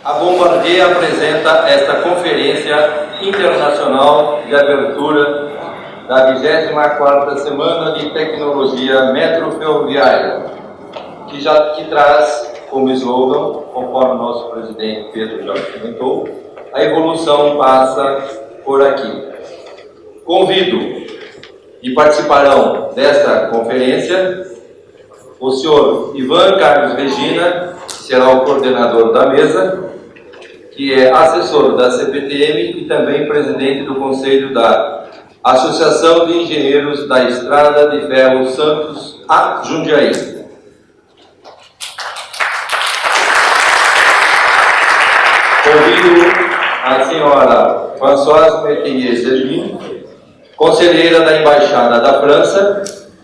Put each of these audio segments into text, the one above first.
A Bombardier apresenta esta Conferência Internacional de Abertura da 24ª Semana de Tecnologia Metroferroviária, que traz como slogan, conforme o nosso presidente Pedro já comentou, a evolução passa por aqui. Convido e participarão desta conferência o senhor Ivan Carlos Regina, que será o coordenador da mesa, que é assessor da CPTM e também presidente do Conselho da Associação de Engenheiros da Estrada de Ferro Santos a Jundiaí. Convido a senhora Françoise Métayer-Zelmin, conselheira da Embaixada da França,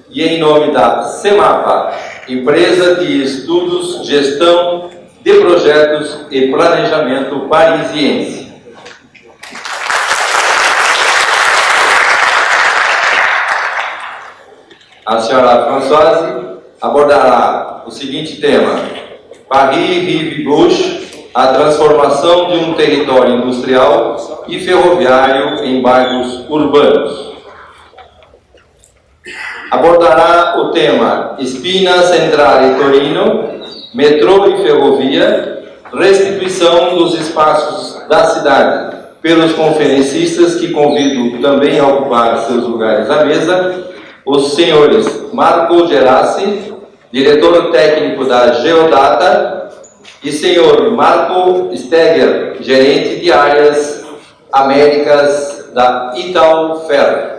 e em nome da CEMAPA, Empresa de Estudos, Gestão de Projetos e Planejamento Parisiense. A senhora Françoise abordará o seguinte tema: Paris-Rive-Gauche, a transformação de um território industrial e ferroviário em bairros urbanos. Abordará o tema Spina Centrale Torino, metrô e ferrovia, restituição dos espaços da cidade, pelos conferencistas que convido também a ocupar seus lugares à mesa, os senhores Marco Gerassi, diretor técnico da Geodata, e senhor Marco Steger, gerente de áreas Américas da Italferro.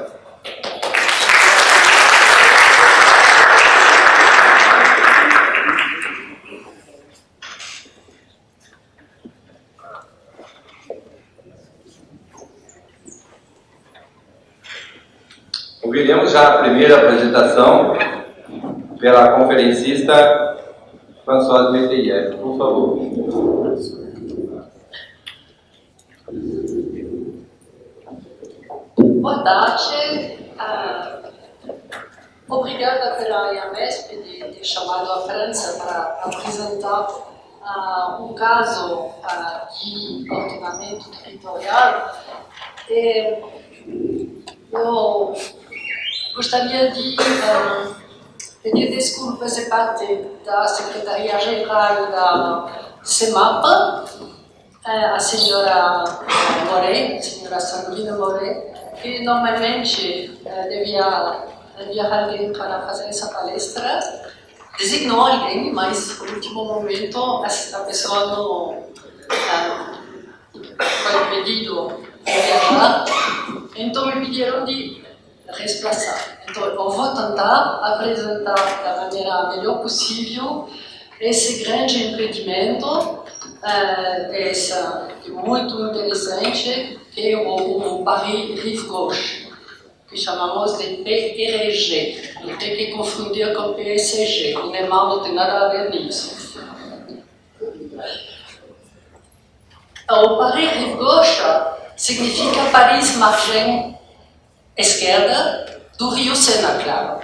Ouviremos já a primeira apresentação pela conferencista Françoise Métayer. Por favor. Boa tarde. Obrigada pela IAMESP de ter chamado a França para apresentar um caso de ordenamento territorial. Eu gostaria de pedir desculpas de parte da Secretaria-Geral da CEMAPA, a senhora Moret, a senhora Sandrine Moret, que normalmente devia viajar alguém para fazer essa palestra, designou alguém, mas no último momento a pessoa não foi pedido viajar, então me pediram de desplaçar. Então eu vou tentar apresentar da maneira melhor possível esse grande empreendimento, muito interessante, que é o Paris-Rive-Gauche, que chamamos de PRG. Não tem que confundir com PSG, o Neymar não tem nada a ver nisso. O Paris-Rive-Gauche significa Paris margem esquerda do Rio Sena, claro.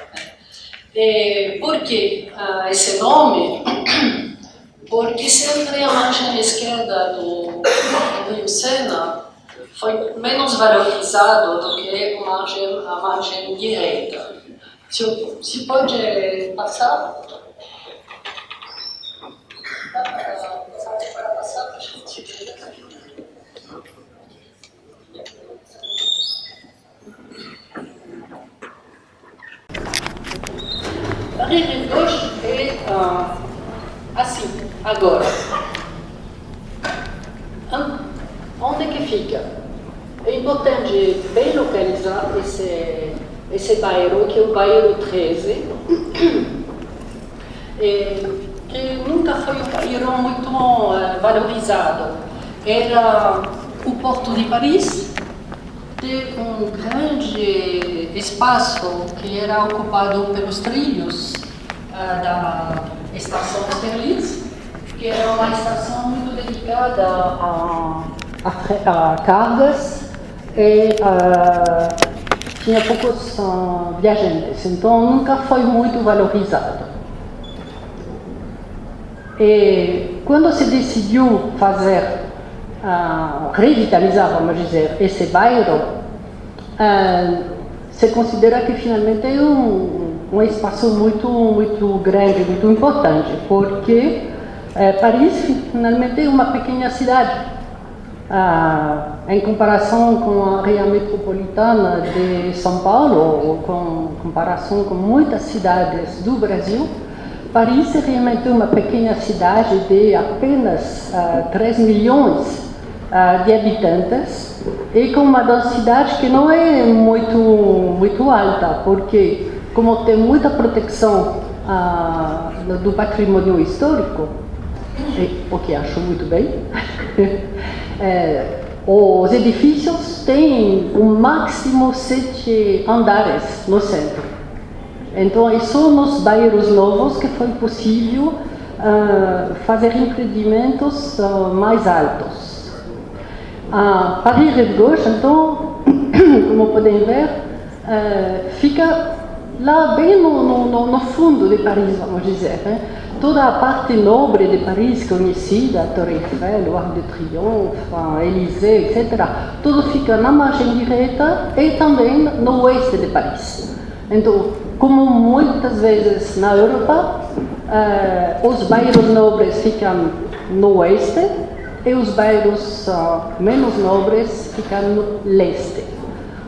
Por que esse nome? Porque sempre a margem esquerda do Rio Sena foi menos valorizado do que a margem direita. Se pode passar? Para passar, a gente... Paris-Rive-Gauche é assim, agora. Onde que fica? É importante bem localizar esse bairro, que é o bairro 13, que nunca foi um bairro muito valorizado. Era o Porto de Paris, teve um grande espaço que era ocupado pelos trilhos da estação Austerlitz, que era uma estação muito dedicada a cargas e tinha poucos viajantes, então nunca foi muito valorizado. E quando se decidiu fazer, revitalizar, vamos dizer, esse bairro, se considera que finalmente é um espaço muito grande, muito importante, porque Paris finalmente é uma pequena cidade. Em comparação com a área metropolitana de São Paulo, ou com comparação com muitas cidades do Brasil, Paris é realmente uma pequena cidade de apenas 3 milhões de habitantes e com uma densidade que não é muito alta, porque como tem muita proteção do patrimônio histórico, o que acho muito bem, os edifícios têm um máximo 7 andares no centro. Então, é só nos bairros novos que foi possível fazer empreendimentos mais altos. Paris Rive Gauche, então, como podem ver, fica lá bem no fundo de Paris, vamos dizer, né? Toda a parte nobre de Paris conhecida, a Torre Eiffel, o Arc de Triomphe, Élysée, etc., tudo fica na margem direita e também no oeste de Paris. Então, como muitas vezes na Europa, os bairros nobres ficam no oeste e os bairros menos nobres ficam no leste.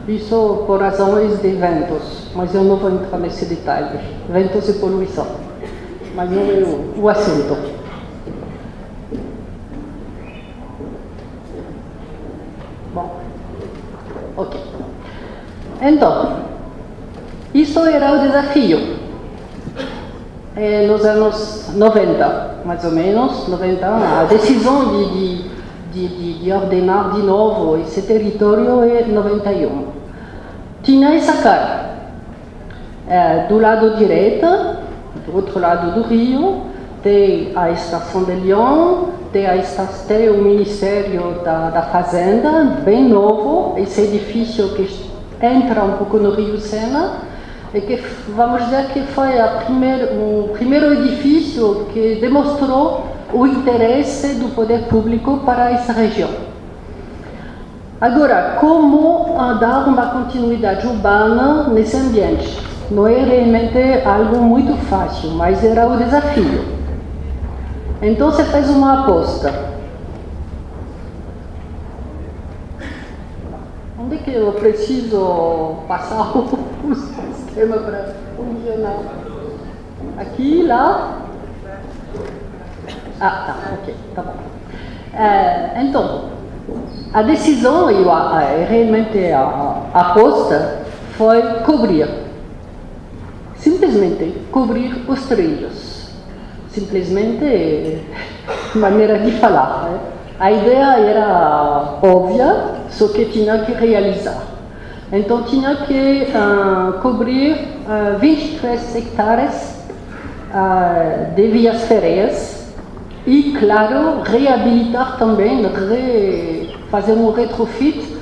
Isso por razões de ventos, mas eu não vou entrar nesse detalhe. Ventos e poluição. Mas não é o assunto. Bom, ok. Então, isso era o desafio. Nos anos 90, mais ou menos, 90, a decisão de ordenar de novo esse território é 91. Tinha essa cara. Do lado direito, do outro lado do rio, tem a estação de Lyon, tem o Ministério da Fazenda, bem novo, esse edifício que entra um pouco no Rio Sena, e que vamos dizer que foi o primeiro edifício que demonstrou o interesse do poder público para essa região. Agora, como dar uma continuidade urbana nesse ambiente? Não é realmente algo muito fácil, mas era o desafio. Então se fez uma aposta. Onde que eu preciso passar o sistema para funcionar? Aqui, lá? Tá, ok, tá bom. Então, a decisão e realmente a aposta foi cobrir. Simplesmente cobrir os trilhos. Simplesmente maneira de falar. Né? A ideia era óbvia, só que tinha que realizar. Então tinha que cobrir 23 hectares de vias férreas e, claro, reabilitar também, fazer um retrofit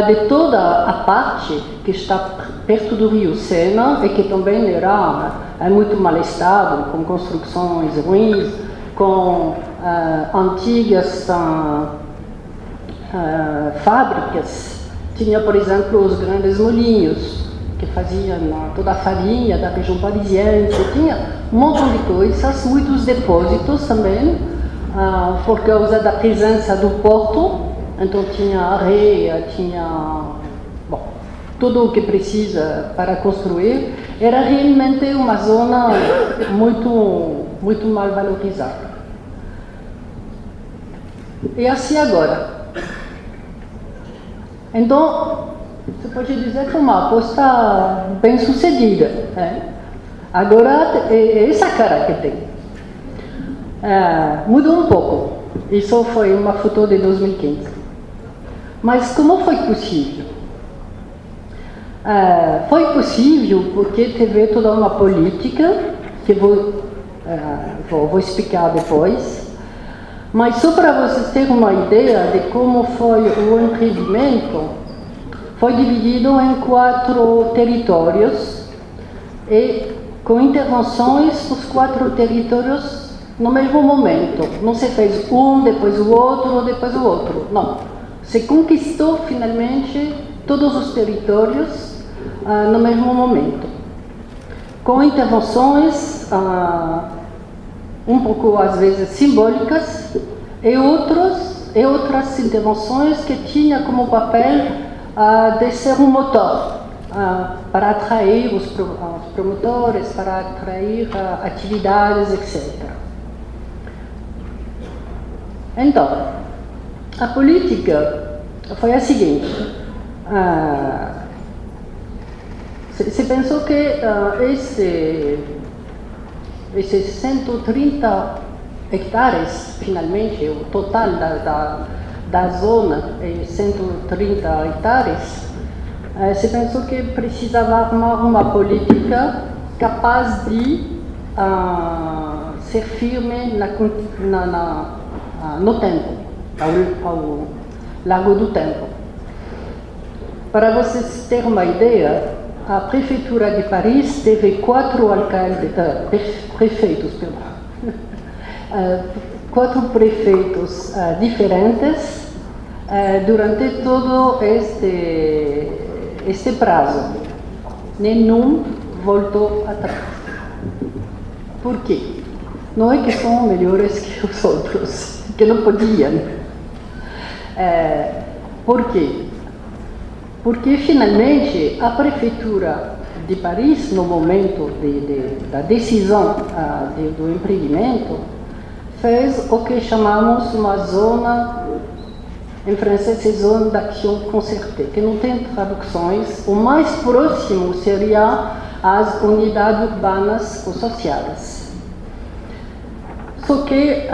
de toda a parte que está perto do Rio Sena e que também era em muito mal estado, com construções ruins, com antigas fábricas. Tinha, por exemplo, os grandes molinhos que faziam toda a farinha da região parisiense, tinha um montão de coisas, muitos depósitos também, por causa da presença do porto. Então tinha areia, tinha tudo o que precisa para construir. Era realmente uma zona muito mal valorizada. E assim agora. Então, você pode dizer que é uma aposta bem sucedida. Né? Agora, é essa cara que tem. Mudou um pouco. Isso foi uma foto de 2015. Mas como foi possível? Foi possível porque teve toda uma política, que vou explicar depois, mas só para vocês terem uma ideia de como foi o empreendimento, foi dividido em 4 territórios e com intervenções dos 4 territórios no mesmo momento. Não se fez um, depois o outro, depois o outro. Não. Se conquistou finalmente todos os territórios no mesmo momento. Com intervenções um pouco às vezes simbólicas e outras intervenções que tinham como papel de ser um motor para atrair os promotores, para atrair atividades, etc. Então, a política foi a seguinte. Se pensou que esses 130 hectares, finalmente, o total da zona é 130 hectares, se pensou que precisava armar uma política capaz de ser firme no tempo, ao largo do tempo. Para vocês terem uma ideia, a Prefeitura de Paris teve 4 prefeitos, quatro prefeitos diferentes durante todo este prazo. Nenhum voltou atrás. Por quê? Não é que são melhores que os outros, que não podiam. Por quê? Porque, finalmente, a Prefeitura de Paris, no momento da decisão do empreendimento, fez o que chamamos uma zona, em francês, é zona d'action concertée, que não tem traduções. O mais próximo seria as unidades urbanas associadas. Só que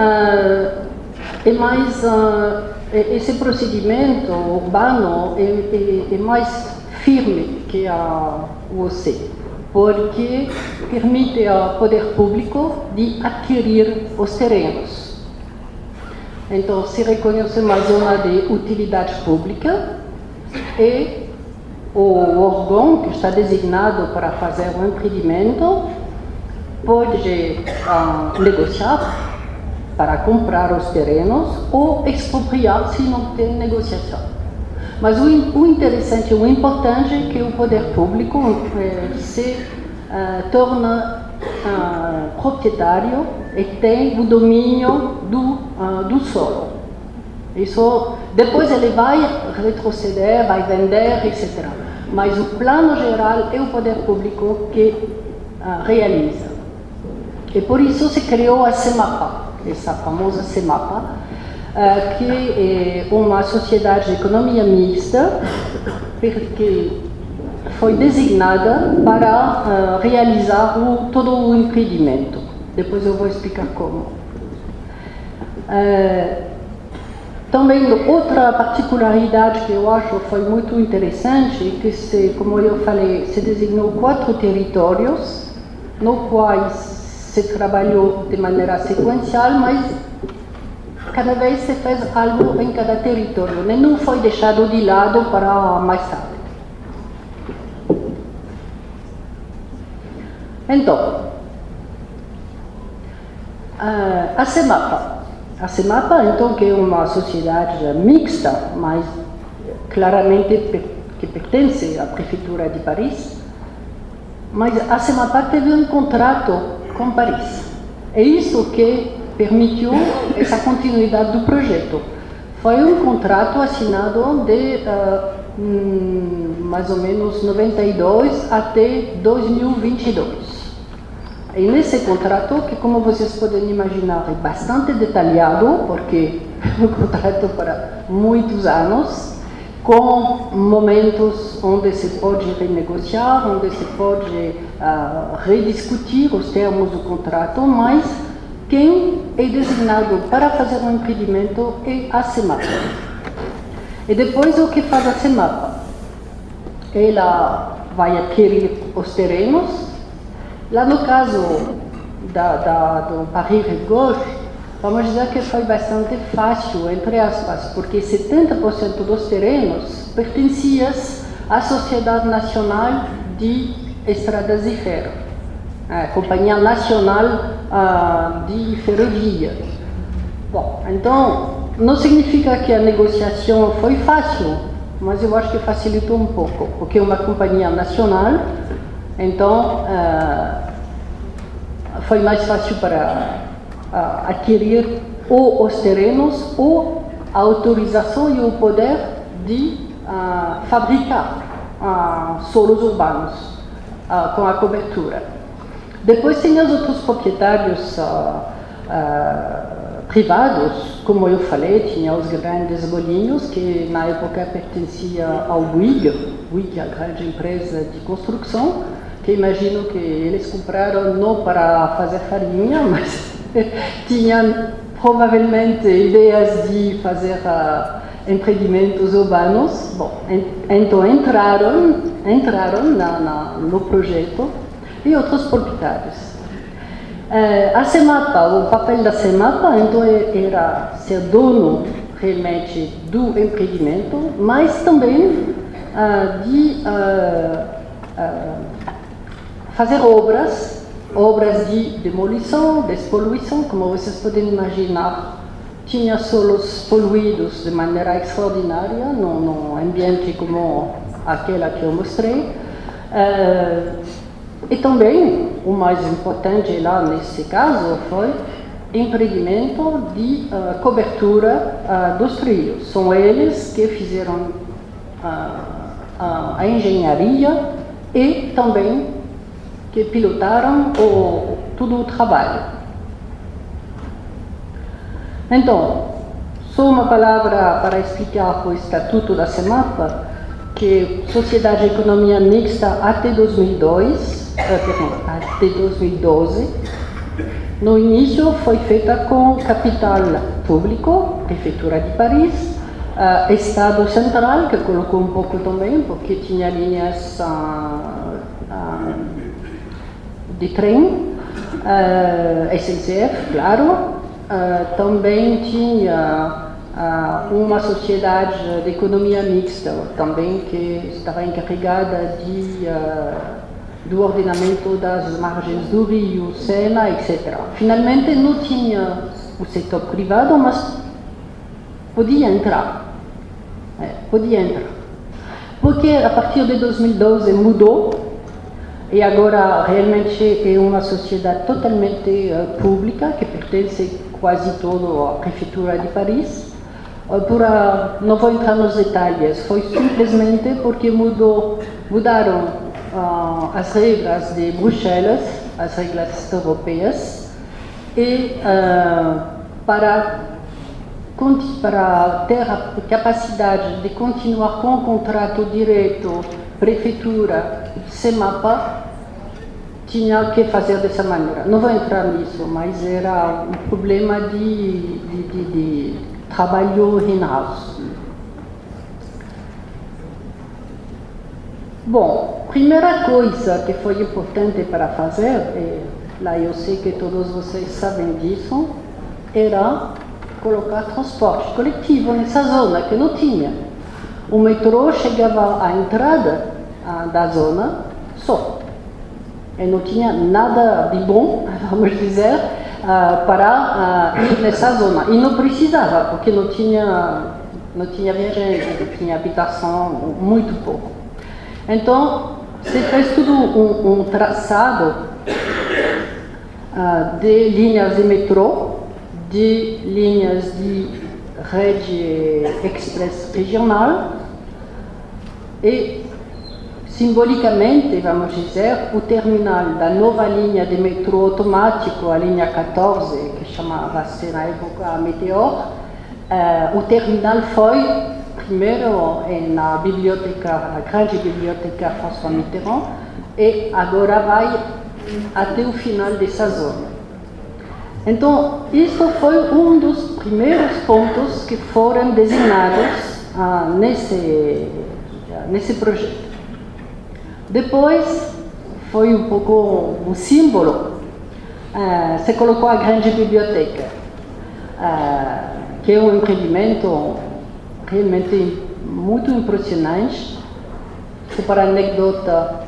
esse procedimento urbano é mais firme que a UOC, porque permite ao poder público de adquirir os terrenos. Então, se reconhece uma zona de utilidade pública e o órgão que está designado para fazer o empreendimento pode negociar para comprar os terrenos ou expropriar se não tem negociação. Mas o interessante, o importante é que o poder público se torna proprietário e tem o domínio do solo. Isso, depois ele vai retroceder, vai vender, etc. Mas o plano geral é o poder público que realiza. E por isso se criou a CEMAPA, essa famosa CEMAPA, que é uma sociedade de economia mista, que foi designada para realizar todo o empreendimento. Depois eu vou explicar como. Também outra particularidade que eu acho foi muito interessante, que como eu falei, se designou 4 territórios, no quais se trabalhou de maneira sequencial, mas cada vez se fez algo em cada território, nenhum foi deixado de lado para mais tarde. Então, a CEMAPA, então, que é uma sociedade mixta, mas claramente que pertence à Prefeitura de Paris, mas a CEMAPA teve um contrato com Paris. É isso que permitiu essa continuidade do projeto. Foi um contrato assinado de mais ou menos 92 até 2022. E nesse contrato, que como vocês podem imaginar é bastante detalhado, porque é um contrato para muitos anos, com momentos onde se pode renegociar, onde se pode rediscutir os termos do contrato, mas quem é designado para fazer um empreendimento é a CEMAPA. E depois o que faz a CEMAPA? Ela vai adquirir os terrenos. Lá no caso do Paris-Rive-Gauche, vamos dizer que foi bastante fácil, entre aspas, porque 70% dos terrenos pertenciam à Sociedade Nacional de Estradas de Ferro, a Companhia Nacional de ferrovia. Bom, então, não significa que a negociação foi fácil, mas eu acho que facilitou um pouco, porque é uma companhia nacional, então foi mais fácil para adquirir ou os terrenos ou a autorização e o poder de fabricar solos urbanos com a cobertura. Depois tem os outros proprietários privados, como eu falei, tinha os grandes bolinhos, que na época pertencia ao Bouygues, a grande empresa de construção, que imagino que eles compraram não para fazer farinha, mas tinham provavelmente ideias de fazer empreendimentos urbanos. Bom, então entraram no projeto e outros proprietários. A CEMAPA, o papel da CEMAPA, então, era ser dono realmente do empreendimento, mas também de fazer obras de demolição, despoluição, como vocês podem imaginar. Tinha solos poluídos de maneira extraordinária, num ambiente como aquela que eu mostrei. E também, o mais importante lá nesse caso foi empreendimento de cobertura dos rios. São eles que fizeram a engenharia e também que pilotaram todo o trabalho. Então, só uma palavra para explicar o estatuto da CEMAPA, que Sociedade de Economia Mixta até 2012. No início foi feita com capital público, Prefeitura de Paris, Estado Central, que colocou um pouco também, porque tinha linhas de trem, SNCF, claro. Também tinha uma sociedade de economia mixta, também que estava encarregada do ordenamento das margens do rio, Sena, etc. Finalmente não tinha o setor privado, mas podia entrar. Porque a partir de 2012 mudou, e agora realmente é uma sociedade totalmente pública, que pertence quase todo à Prefeitura de Paris. Não vou entrar nos detalhes, foi simplesmente porque mudaram as regras de Bruxelas, as regras europeias, e para ter a capacidade de continuar com o contrato direto Prefeitura, CEMAPA, tinha que fazer dessa maneira. Não vou entrar nisso, mas era um problema de trabalho in-house. Bom, primeira coisa que foi importante para fazer, lá eu sei que todos vocês sabem disso, era colocar transporte coletivo nessa zona, que não tinha. O metrô chegava à entrada da zona só. E não tinha nada de bom, vamos dizer, para ir nessa zona. E não precisava, porque não tinha viajante, não tinha habitação, muito pouco. Então, se fez tudo um traçado de linhas de metrô, de linhas de rede express regional e, simbolicamente, vamos dizer, o terminal da nova linha de metrô automático, a linha 14, que chamava-se na época Meteor. O terminal foi primeiro na biblioteca, a grande biblioteca François Mitterrand, e agora vai até o final dessa zona. Então, isso foi um dos primeiros pontos que foram desenhados nesse projeto. Depois, foi um pouco um símbolo, se colocou a grande biblioteca, que é um empreendimento realmente muito impressionante. Para anedota,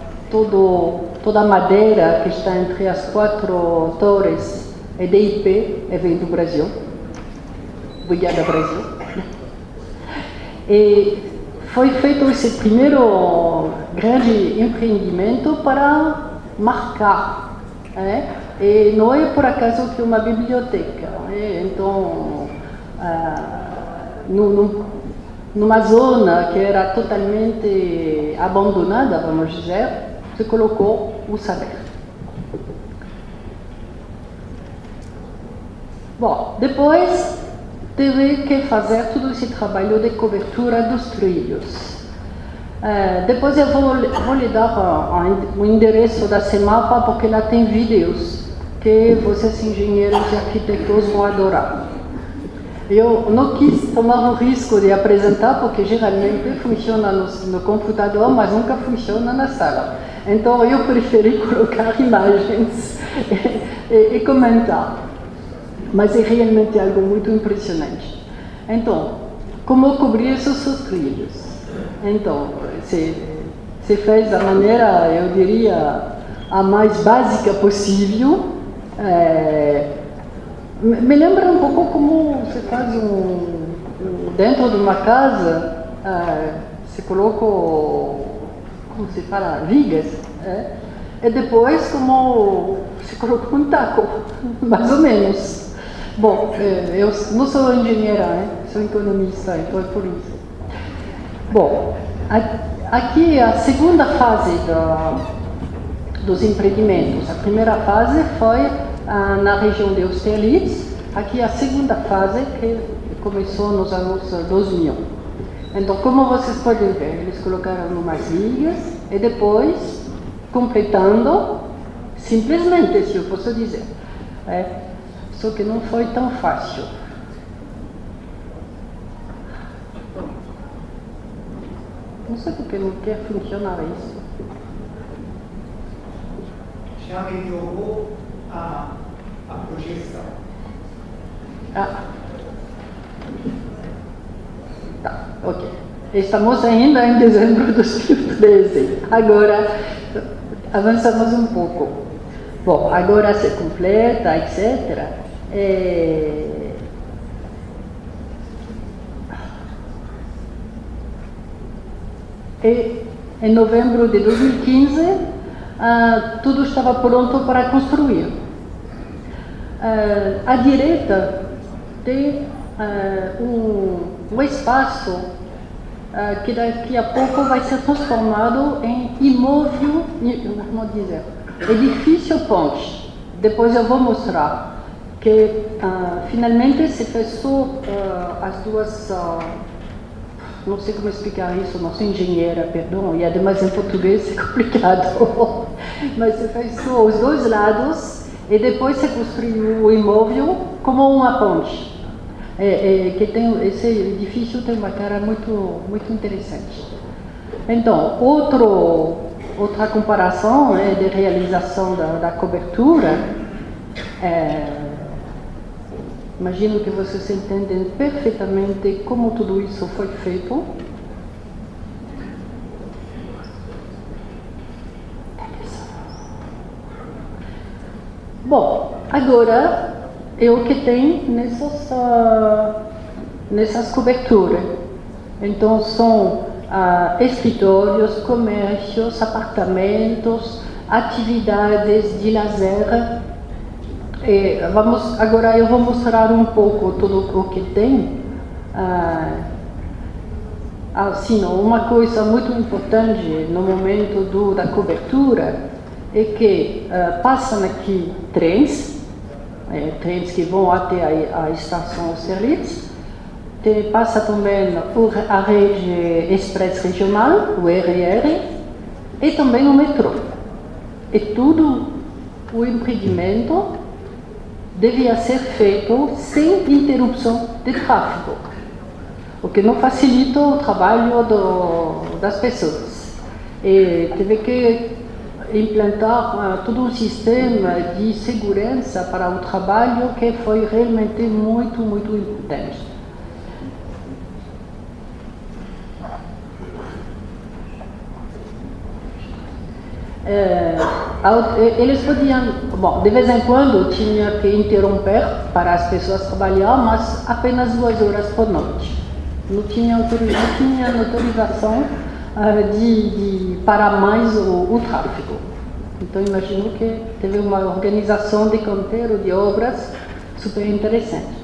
toda a madeira que está entre as 4 torres EDIP, vem do Brasil. Obrigada, Brasil. E foi feito esse primeiro grande empreendimento para marcar. E não é por acaso que é uma biblioteca. Então, numa zona que era totalmente abandonada, vamos dizer, se colocou o saber. Bom, depois teve que fazer todo esse trabalho de cobertura dos trilhos. Depois eu vou lhe dar o endereço da CEMAPA, porque lá tem vídeos que vocês engenheiros e arquitetos vão adorar. Eu não quis tomar o risco de apresentar, porque geralmente funciona no computador, mas nunca funciona na sala. Então eu preferi colocar imagens e comentar. Mas é realmente algo muito impressionante. Então, como cobrir esses trilhos? Então, se fez da maneira, eu diria, a mais básica possível. Me lembra um pouco como se faz dentro de uma casa, se coloca, como se fala, vigas, e depois como se coloca um taco, mais ou menos. Bom, eu não sou engenheira, sou economista, então é por isso. Bom, aqui a segunda fase dos empreendimentos. A primeira fase foi na região de Austerlitz. Aqui a segunda fase que começou nos anos 2000. Então, como vocês podem ver, eles colocaram umas vigas e depois, completando, simplesmente, se eu posso dizer. Só que não foi tão fácil. Não sei porque não quer funcionar isso. Já melhorou a projeção. Tá, ok. Estamos ainda em dezembro de 2013. Agora, avançamos um pouco. Bom, agora se completa, etc. E em novembro de 2015, tudo estava pronto para construir. À direita tem um espaço que daqui a pouco vai ser transformado em imóvel, como dizer, edifício ponte. Depois eu vou mostrar que finalmente se fez só as duas. Não sei como explicar isso, não sou engenheira, perdão, e ademais em português é complicado. Mas se fez só os dois lados e depois se construiu o imóvel como uma ponte. Que tem, esse edifício tem uma cara muito interessante. Então, outra comparação de realização da cobertura. Imagino que vocês entendem perfeitamente como tudo isso foi feito. Bom, agora é o que tem nessas coberturas. Então, são escritórios, comércios, apartamentos, atividades de lazer. Agora eu vou mostrar um pouco tudo o que tem. Assim, uma coisa muito importante no momento da cobertura é que passam aqui trens que vão até a estação Austerlitz. Passa também a rede Express Regional, o RR, e também o metrô. E tudo o empreendimento devia ser feito sem interrupção de tráfego, o que não facilita o trabalho das pessoas. E teve que implantar todo um sistema de segurança para o trabalho que foi realmente muito importante. eles podiam, bom, de vez em quando tinha que interromper para as pessoas trabalhar, mas apenas 2 horas por noite. Não tinha autorização de parar mais o tráfego. Então imagino que teve uma organização de canteiro de obras super interessante.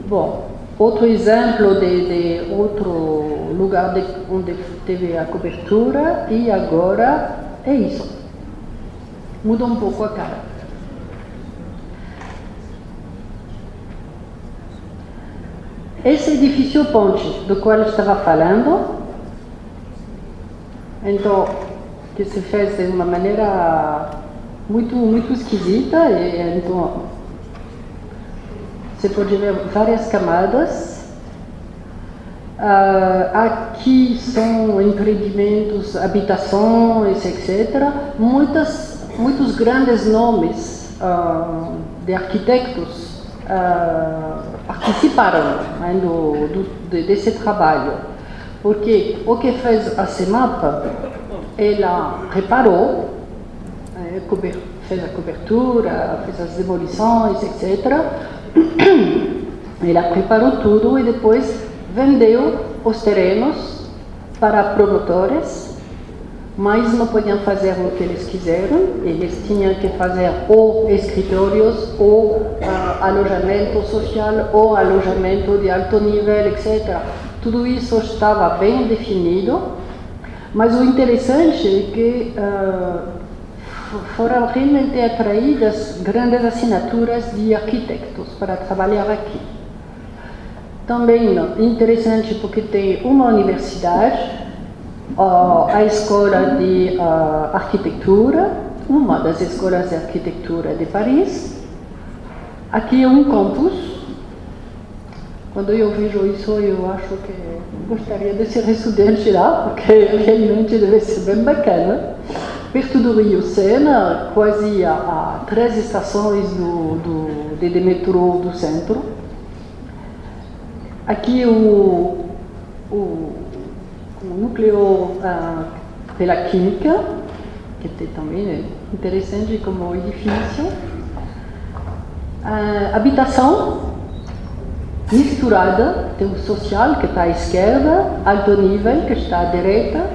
Bom, outro exemplo de outro lugar onde teve a cobertura, e agora é isso. Muda um pouco a cara. Esse edifício ponte do qual eu estava falando, então, que se fez de uma maneira muito esquisita, e então você pode ver várias camadas. Aqui são empreendimentos, habitações, etc. Muitos grandes nomes de arquitetos participaram desse trabalho, porque o que fez a CEMAP, ela reparou, fez a cobertura, fez as demolições, etc. Ela preparou tudo e depois vendeu os terrenos para promotores, mas não podiam fazer o que eles quiseram. Eles tinham que fazer ou escritórios, ou alojamento social, ou alojamento de alto nível, etc. Tudo isso estava bem definido, mas o interessante é que foram realmente atraídas grandes assinaturas de arquitetos para trabalhar aqui. Também interessante porque tem uma universidade, a Escola de Arquitetura, uma das escolas de arquitetura de Paris. Aqui é um campus. Quando eu vejo isso, eu acho que gostaria de ser estudante lá, porque realmente deve ser bem bacana. Perto do Rio Sena, quase a 3 estações de metrô do centro. Aqui o núcleo pela química, que também é interessante como edifício. Habitação misturada, tem o social, que está à esquerda, alto nível, que está à direita.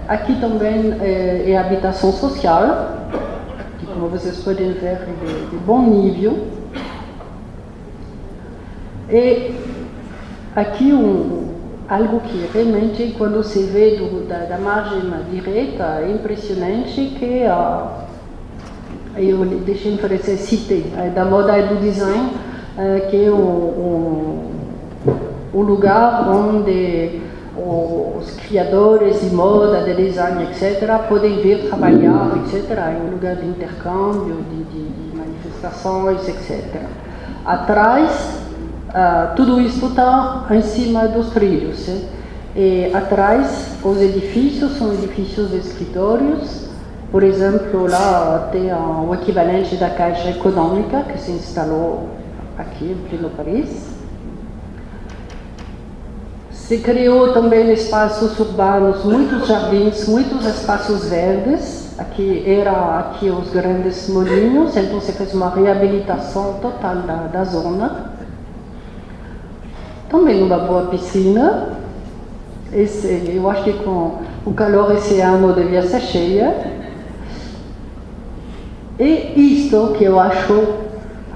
Aqui também é habitação social, que, como vocês podem ver, é de bom nível. E aqui algo que realmente, quando se vê da margem direita, é impressionante, que eu deixei em francês cité, da moda e do design, que é o lugar onde os criadores de moda, de design, etc., podem vir trabalhar, etc., é um lugar de intercâmbio, de manifestações, etc. Atrás, tudo isso está em cima dos trilhos. E atrás, os edifícios são edifícios de escritórios. Por exemplo, lá tem o equivalente da Caixa Econômica, que se instalou aqui em pleno Paris. Se criou também espaços urbanos, muitos jardins, muitos espaços verdes. Aqui os grandes molinhos, então se fez uma reabilitação total da zona. Também uma boa piscina. Eu acho que com o calor esse ano devia ser cheia. E isto que eu acho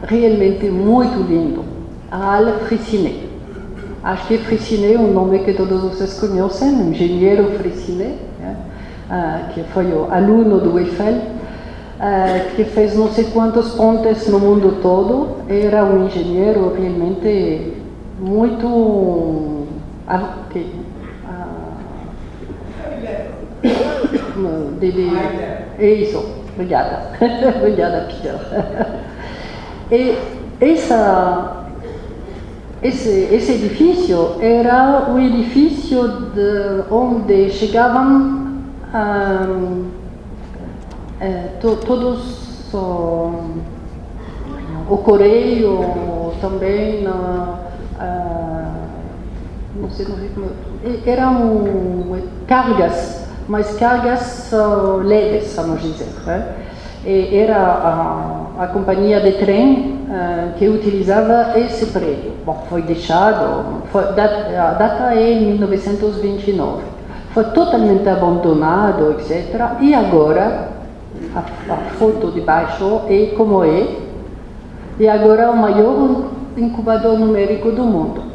realmente muito lindo, a Halle Freycinet. Acho que Freycinet é um nome que todos vocês conhecem, um engenheiro Freycinet, que foi o aluno do Eiffel, que fez não sei quantos pontes no mundo todo. Era um engenheiro realmente muito... Isso, obrigada. Obrigada, Peter. E esse edifício era um edifício onde chegavam todos o correio, também não sei como eram cargas mas cargas leves, vamos dizer. E era a companhia de trem que utilizava esse prédio. Bom, foi deixado, a data é 1929. Foi totalmente abandonado, etc. E agora, a foto de baixo é como é. E agora é o maior incubador numérico do mundo.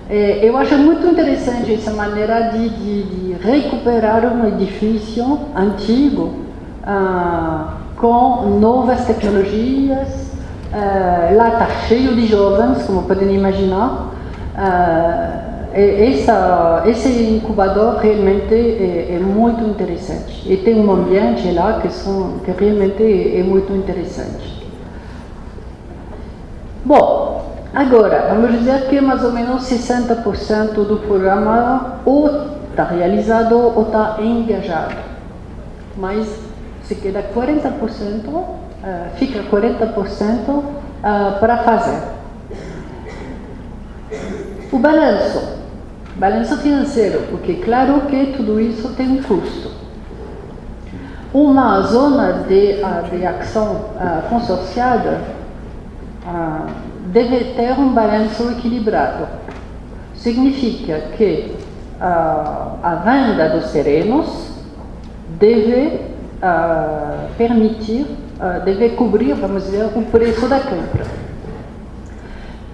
Eu acho muito interessante essa maneira de recuperar um edifício antigo com novas tecnologias. Lá está cheio de jovens, como podem imaginar. Esse incubador realmente é muito interessante. E tem um ambiente lá que realmente é muito interessante. Bom, agora, vamos dizer que mais ou menos 60% do programa ou está realizado ou está engajado. Mas se queda 40%, fica 40% para fazer. O balanço financeiro, porque claro que tudo isso tem um custo. Uma zona de ação consorciada deve ter um balanço equilibrado. Significa que a venda dos terrenos deve deve cobrir, vamos dizer, o preço da compra.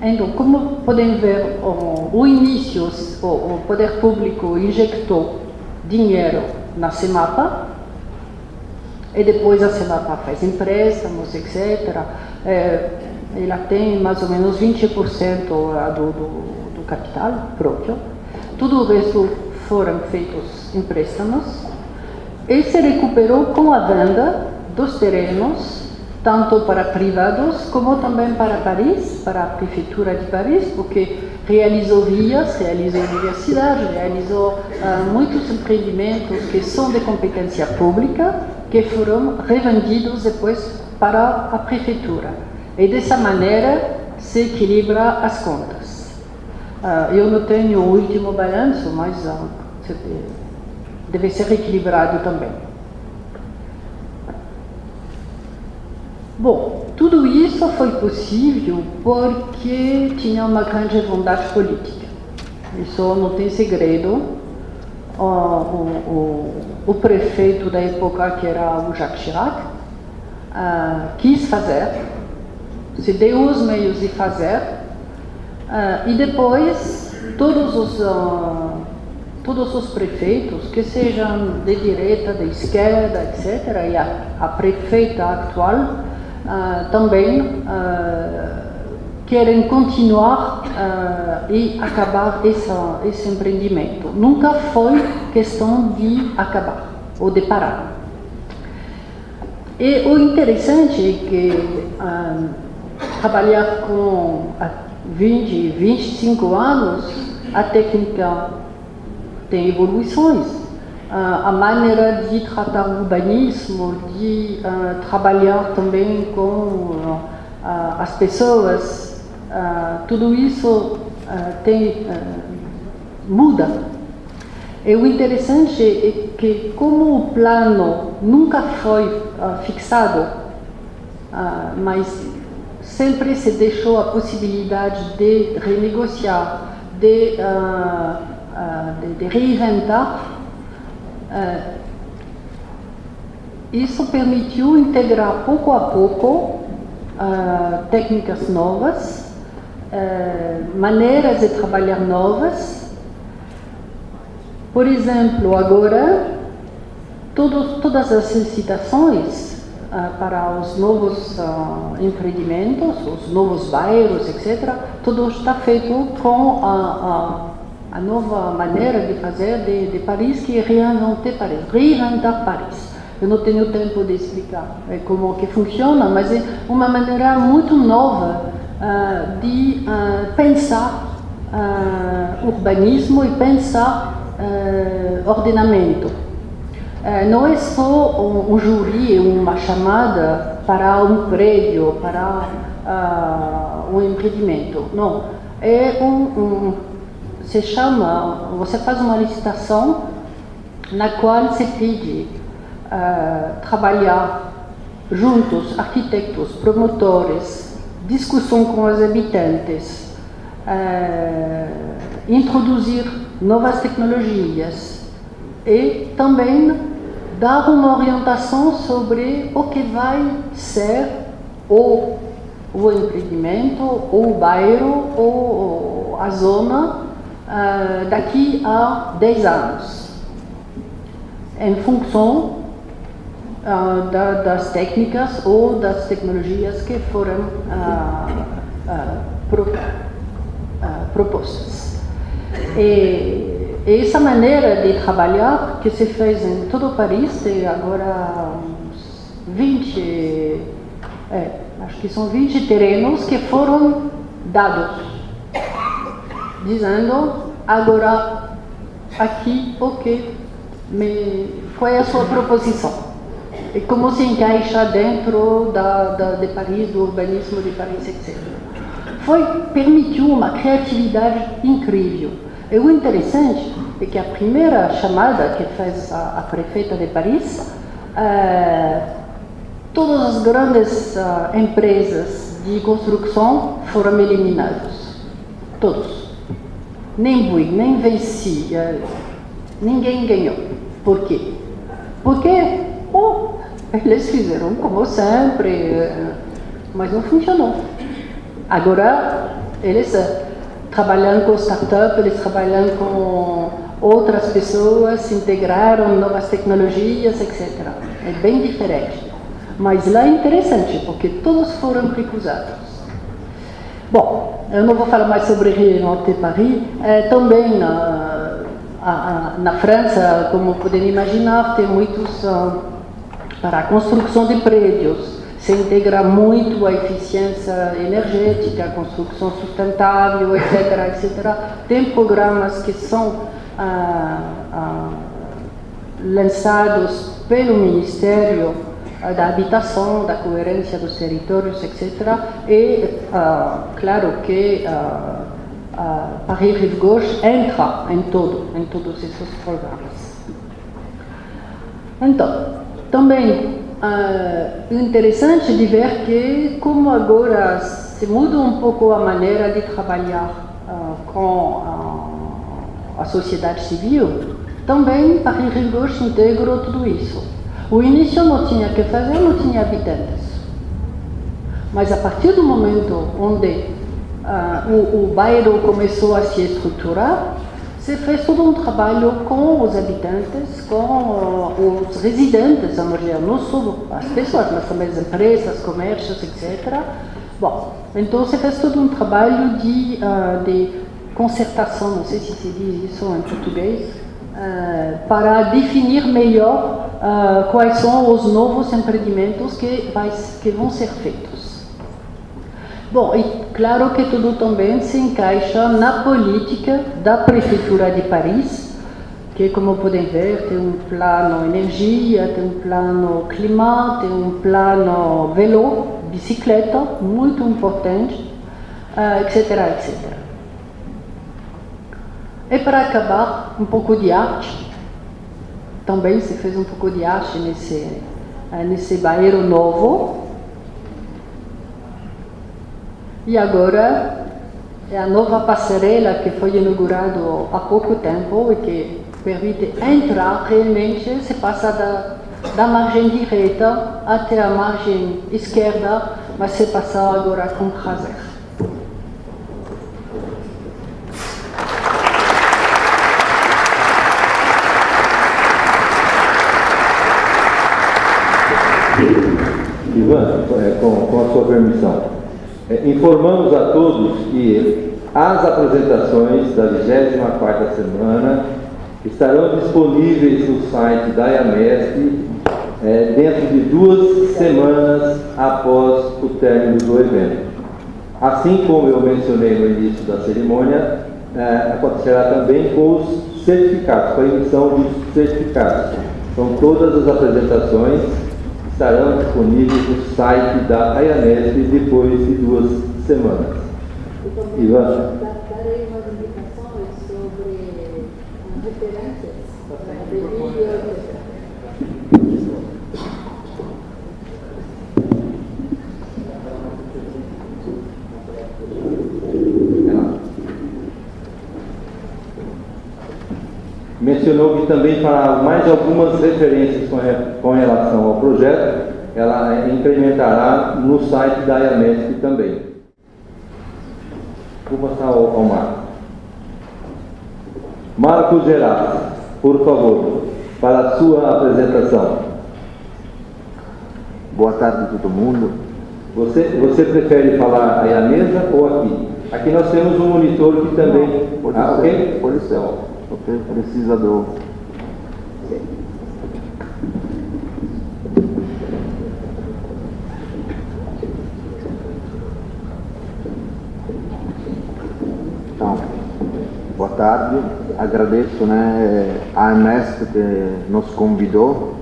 Então, como podem ver, o início, o poder público injetou dinheiro na CEMAPA, e depois a CEMAPA faz empréstimos, etc. Ela tem mais ou menos 20% do capital próprio. Tudo o resto foram feitos empréstimos e se recuperou com a venda dos terrenos, tanto para privados como também para Paris, para a prefeitura de Paris, porque realizou vias, realizou universidades, realizou muitos empreendimentos que são de competência pública, que foram revendidos depois para a prefeitura. E dessa maneira se equilibra as contas. Eu não tenho o último balanço, mas deve ser equilibrado também. Bom, tudo isso foi possível porque tinha uma grande vontade política. Isso não tem segredo. O prefeito da época, que era o Jacques Chirac, quis fazer, se deu os meios de fazer, e depois todos os prefeitos, que sejam de direita, de esquerda, etc., e a prefeita atual também querem continuar e acabar esse empreendimento. Nunca foi questão de acabar ou de parar. E o interessante é que trabalhar com 20, 25 anos, a técnica tem evoluções. A maneira de tratar o urbanismo, de trabalhar também com as pessoas, tudo isso muda. E o interessante é que, como o plano nunca foi fixado, mas sempre se deixou a possibilidade de renegociar, de reinventar, isso permitiu integrar pouco a pouco técnicas novas, maneiras de trabalhar novas. Por exemplo, agora, todas as licitações para os novos empreendimentos, os novos bairros, etc., tudo está feito com a nova maneira de fazer de Paris, que é reinventar Paris. Eu não tenho tempo de explicar como que funciona, mas é uma maneira muito nova de pensar urbanismo e pensar ordenamento. Não é só um júri, uma chamada para um prédio, para um empreendimento. Não, é você faz uma licitação na qual se pede trabalhar juntos, arquitetos, promotores, discussão com os habitantes, introduzir novas tecnologias e também dar uma orientação sobre o que vai ser o empreendimento, o bairro, ou a zona daqui a 10 anos, em função das técnicas ou das tecnologias que foram propostas. E essa maneira de trabalhar que se fez em todo o país, tem agora uns 20, acho que são 20 terrenos que foram dados, dizendo agora aqui qual é a sua proposição e como se encaixa dentro de Paris, do urbanismo de Paris, etc. Permitiu uma criatividade incrível. E o interessante é que a primeira chamada que fez a prefeita de Paris, todas as grandes empresas de construção foram eliminadas. Todos. Nem Bouygues, nem Vinci, ninguém ganhou. Por quê? Porque eles fizeram como sempre, mas não funcionou. Agora, eles trabalhando com startup, eles trabalhando com outras pessoas, se integraram novas tecnologias, etc. É bem diferente. Mas lá é interessante, porque todos foram recusados. Bom, eu não vou falar mais sobre Réinventer Paris. Também na França, como podem imaginar, tem muitos para a construção de prédios. Se integra muito a eficiência energética, a construção sustentável, etc., etc. Tem programas que são lançados pelo Ministério da Habitação, da Coerência dos Territórios, etc. E, claro que Paris Rive Gauche entra em todos esses programas. Então, também interessante de ver que, como agora se muda um pouco a maneira de trabalhar com a sociedade civil, também Paris Rive Gauche integrou tudo isso. O início não tinha que fazer, não tinha habitantes. Mas a partir do momento onde o bairro começou a se estruturar, se fez todo um trabalho com os habitantes, com os residentes, não só as pessoas, mas também as empresas, comércios, etc. Bom, então se fez todo um trabalho de concertação, não sei se se diz isso em português, para definir melhor quais são os novos empreendimentos que vão ser feitos. Bom, e claro que tudo também se encaixa na política da Prefeitura de Paris, que, como podem ver, tem um plano energia, tem um plano clima, tem um plano velo, bicicleta, muito importante, etc., etc. E para acabar, um pouco de arte. Também se fez um pouco de arte nesse bairro novo. E agora é a nova passarela que foi inaugurada há pouco tempo e que permite entrar realmente, se passa da margem direita até a margem esquerda, mas se passar agora com prazer. Ivan, com a sua permissão. Informamos a todos que as apresentações da 24ª semana estarão disponíveis no site da IAMESP dentro de 2 semanas após o término do evento. Assim como eu mencionei no início da cerimônia, acontecerá também com os certificados, com a emissão dos certificados. Então, todas as apresentações estarão disponíveis no site da IAMESP depois de 2 semanas. Ivan. Darei umas indicações sobre referências Mencionou que também para mais algumas referências com relação ao projeto, ela implementará no site da IAMESP também. Vou passar ao Marco. Marco Gerais, por favor, para a sua apresentação. Boa tarde a todo mundo. Você prefere falar aí à mesa ou aqui? Aqui nós temos um monitor que também... Ok? Pode ser. Ok, precisa do... Então, boa tarde. Agradeço, a AMESP que nos convidou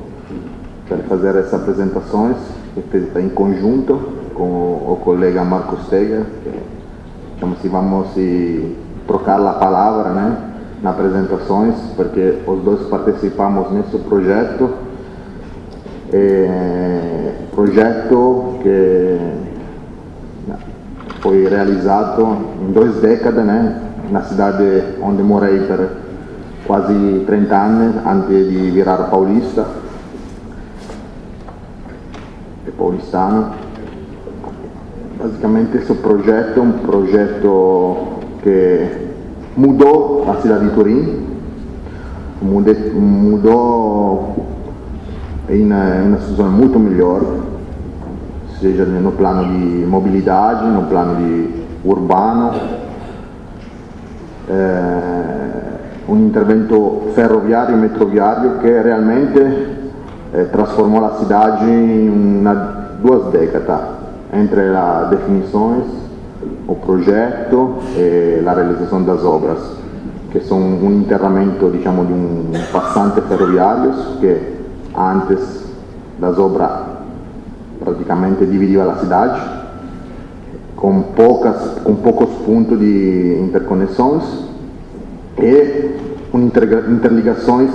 para fazer essas apresentações, que feita em conjunto com o colega Marcos Steger, que vamos trocar a palavra, nas apresentações, porque os dois participamos nesse projeto. Projeto que foi realizado em 2 décadas, na cidade onde morei por quase 30 anos, antes de virar paulista. Paulistano. Basicamente esse projeto é um projeto que mudou a cidade de Turim, mudou em uma situação muito melhor, seja no plano de mobilidade, no plano de urbano, um intervento ferroviário e metroviário que realmente transformou a cidade em 2 décadas, entre as definições, o projeto e a realização das obras, que são um enterramento, de passante ferroviário, que antes das obras praticamente dividia a cidade, com poucos pontos de interconexões e interligações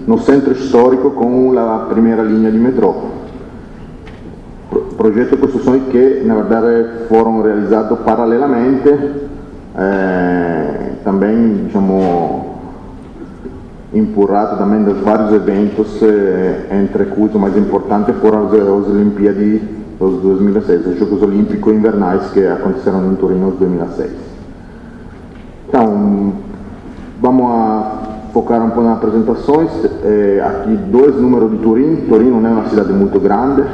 no centro histórico com a primeira linha de metrô. Projeto de construção que, na verdade, foram realizados paralelamente, também, empurrado também dos vários eventos, entre cujos mais importantes foram as Olimpíadas de 2006, os Jogos Olímpicos Invernais que aconteceram em Turim em 2006. Então, vamos a focar um pouco nas apresentações. Aqui 2 números de Turim. Turim não é uma cidade muito grande,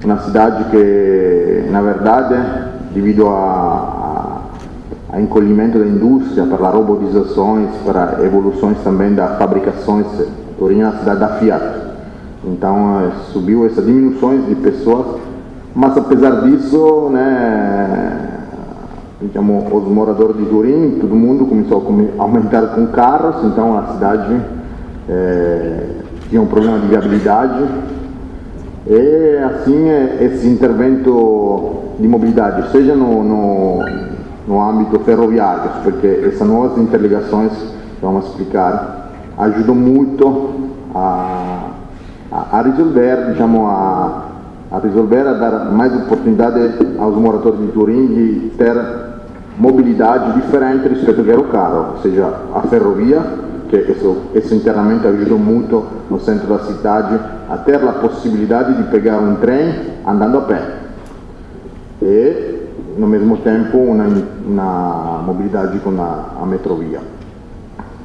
uma cidade que, na verdade, devido ao encolhimento da indústria, para as robotizações, para evoluções também das fabricações, Turim é uma cidade da Fiat. Então, subiu essas diminuições de pessoas, mas apesar disso, os moradores de Turim, todo mundo começou a aumentar com carros, então a cidade tinha um problema de viabilidade. E assim, esse intervento de mobilidade, seja no âmbito ferroviário, porque essas novas interligações, vamos explicar, ajudam muito a resolver, a resolver, a dar mais oportunidade aos moradores de Turim de ter mobilidade diferente rispetto ao que era o carro, ou seja, a ferrovia, que esse internamento ajudou muito no centro da cidade a ter a possibilidade de pegar um trem andando a pé e, no mesmo tempo, uma mobilidade com a metrovia.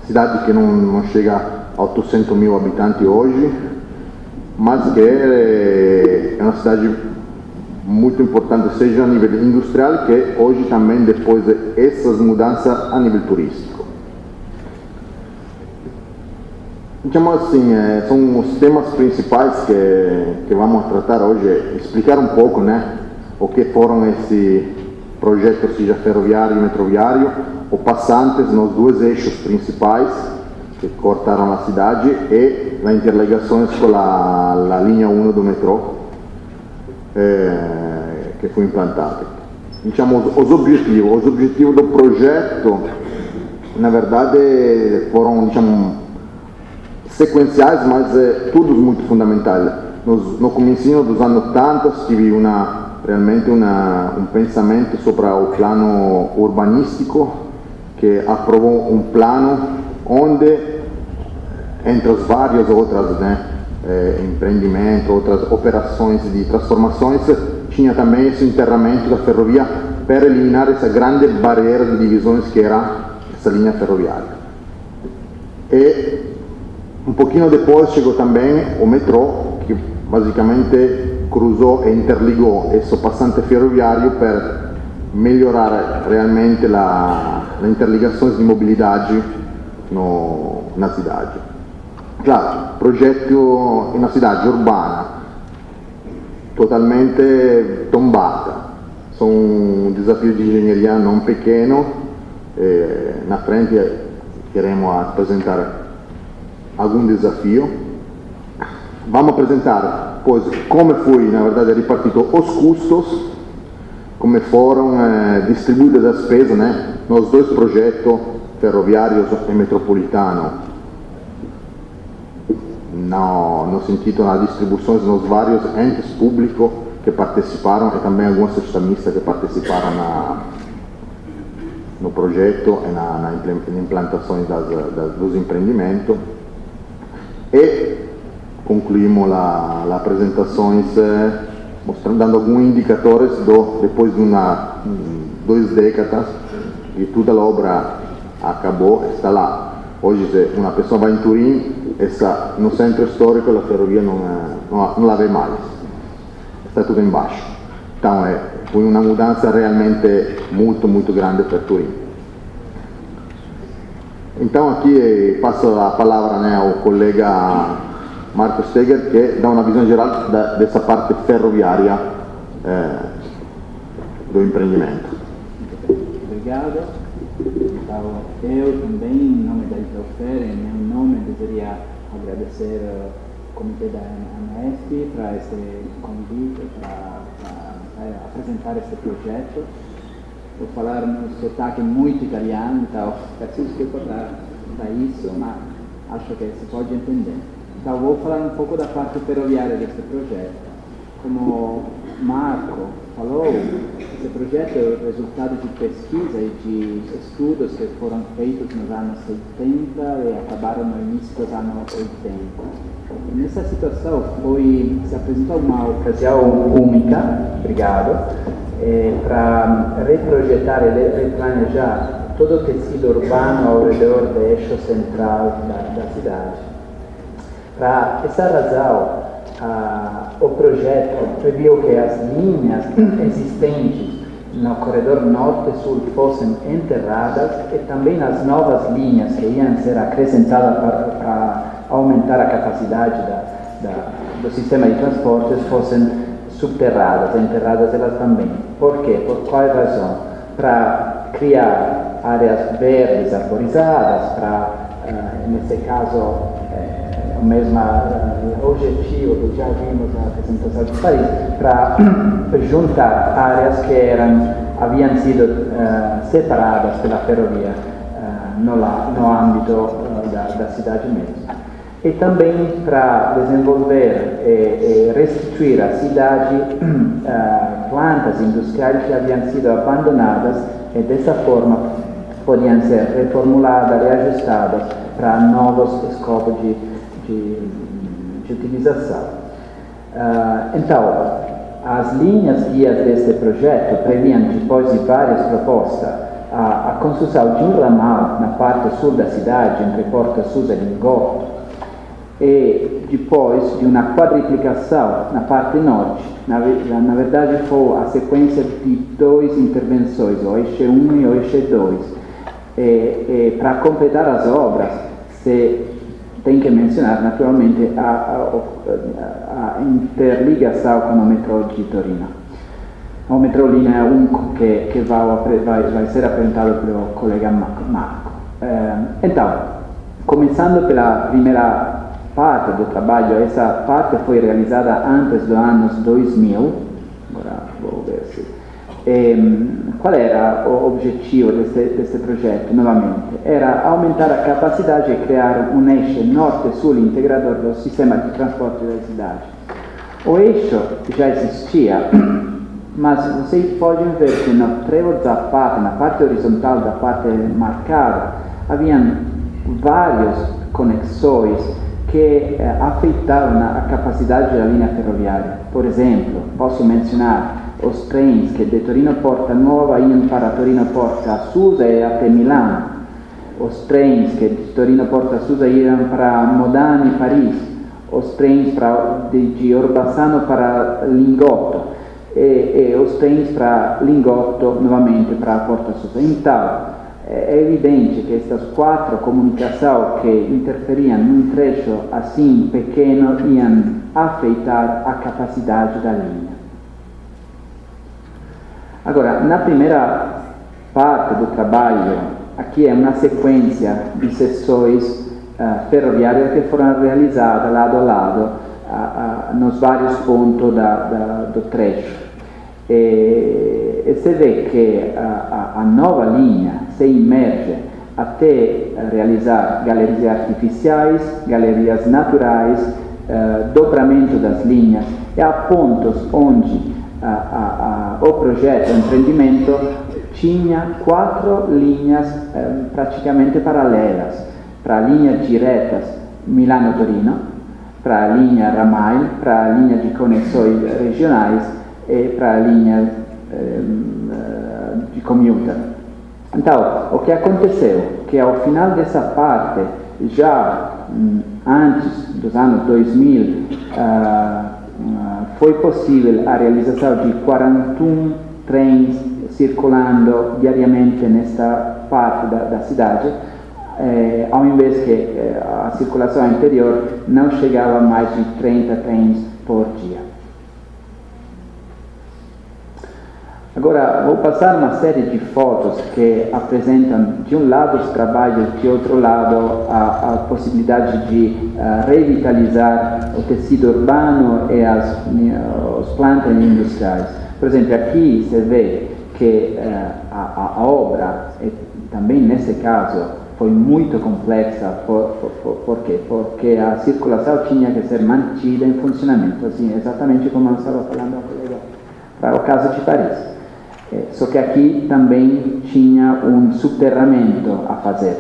Cidade que não chega a 800 mil habitantes hoje, mas que é uma cidade muito importante, seja a nível industrial, que hoje também, depois dessas mudanças, a nível turístico. São os temas principais que vamos tratar hoje, explicar um pouco, o que foram esses projetos, seja ferroviário e metroviário, ou passantes nos 2 eixos principais que cortaram a cidade e as interligações com a linha 1 do metrô que foi implantada. Os objetivos do projeto, na verdade, foram sequenciais, mas todos muito fundamentais. No comecinho dos anos 80 tive realmente um pensamento sobre o plano urbanístico, que aprovou um plano onde, entre as várias outras empreendimentos, outras operações de transformações, tinha também esse enterramento da ferrovia para eliminar essa grande barreira de divisões que era essa linha ferroviária. E um pouquinho depois chegou também o metrô, que basicamente cruzou e interligou esse passante ferroviário para melhorar realmente as interligações de mobilidade na cidade. Claro, progetto in una cidade urbana totalmente tombata, são desafios de engenharia não pequeno. Na frente queremos apresentar algum desafio. Vamos apresentar, pois, como foi, na verdade, repartido os custos, como foram distribuídas as despesas, nos dois projetos ferroviários e metropolitano, no sentido das distribuições nos vários entes públicos que participaram e também alguns prestamistas que participaram no projeto e na implantação dos empreendimentos. E concluímos as apresentações dando alguns indicadores depois de 2 décadas e toda a obra acabou, está lá. Hoje, se uma pessoa vai em Turim, no centro histórico a ferrovia não la vê mais, está tudo embaixo. Então foi uma mudança realmente muito, muito grande para Turim. Então aqui passo a palavra ao colega Marco Steger, que dá uma visão geral dessa parte ferroviária do empreendimento. Obrigado. Então, eu também, em nome da Italfer, em meu nome, desejaria agradecer ao Comitê da ANESP para esse convite, para apresentar esse projeto. Vou falar no sotaque muito italiano, então peço desculpa para isso, mas acho que se pode entender. Então, vou falar um pouco da parte ferroviária desse projeto. Como Marco falou, esse projeto é o resultado de pesquisa e de estudos que foram feitos nos anos 70 e acabaram no início dos anos 80. E nessa situação se apresentou uma ocasião única, obrigado, para reprojetar e replanejar todo o tecido urbano ao redor do eixo central da cidade. Para essa razão, o projeto previu que as linhas existentes no corredor norte e sul fossem enterradas e também as novas linhas que iam ser acrescentadas para aumentar a capacidade do sistema de transportes fossem subterradas, enterradas elas também. Por quê? Por qual razão? Para criar áreas verdes arborizadas, para, nesse caso, o mesmo objetivo que já vimos na apresentação de Paris, para juntar áreas que haviam sido separadas pela ferrovia no âmbito da cidade mesmo. E também para desenvolver e restituir à cidade plantas industriais que haviam sido abandonadas e dessa forma podiam ser reformuladas e ajustadas para novos escopos de utilização. Então, as linhas guias deste projeto previam, depois de várias propostas, a construção de um ramal na parte sul da cidade, entre Porta Susa e Lingotto, e depois de uma quadriplicação na parte norte. Na verdade, foi a sequência de 2 intervenções, o eixo 1 e o eixo 2. E para completar as obras, se tem que mencionar naturalmente a interligação com o metrô de Torino. O metrô linha 1 que vai ser apresentado pelo colega Marco. Então, começando pela primeira parte do trabalho, essa parte foi realizada antes dos anos 2000, agora vou ver se, qual era o objetivo deste projeto, novamente? Era aumentar a capacidade de criar um eixo norte-sul integrador do sistema de transporte da cidade. O eixo já existia, mas vocês podem ver que no trevo Zapata, na parte horizontal da parte marcada, haviam várias conexões que afetavam a capacidade da linha ferroviária. Por exemplo, posso mencionar os trens que de Torino Porta Nuova iam para Torino Porta Susa e até Milano, os trens que de Torino Porta Susa iam para Modane e Paris, os trens de Orbassano para Lingotto e os trens para Lingotto novamente para Porta Susa. Então, é evidente que estas quatro comunicações que interferiam num trecho assim pequeno iam afetar a capacidade da linha. Agora, na primeira parte do trabalho, aqui é uma sequência de sessões ferroviárias que foram realizadas lado a lado nos vários pontos do trecho. E se vê que a nova linha se emerge até realizar galerias artificiais, galerias naturais, dobramento das linhas, e há pontos onde o projeto, o empreendimento, tinha 4 linhas praticamente paralelas, para a linha diretas Milano-Torino, para a linha Ramain, para a linha de conexões regionais e para a linha de commuter. Então, o que aconteceu? Que ao final dessa parte, já antes dos anos 2000, foi possível a realização de 41 trens circulando diariamente nesta parte da cidade, ao invés que a circulação anterior não chegava a mais de 30 trens por dia. Agora, vou passar uma série de fotos que apresentam, de um lado, os trabalhos, de outro lado, a possibilidade de revitalizar o tecido urbano e as plantas industriais. Por exemplo, aqui se vê que a obra, também nesse caso, foi muito complexa. Por quê? Porque a circulação tinha que ser mantida em funcionamento, assim, exatamente como eu estava falando para o caso de Paris. Só que aqui também tinha um subterrâneo a fazer.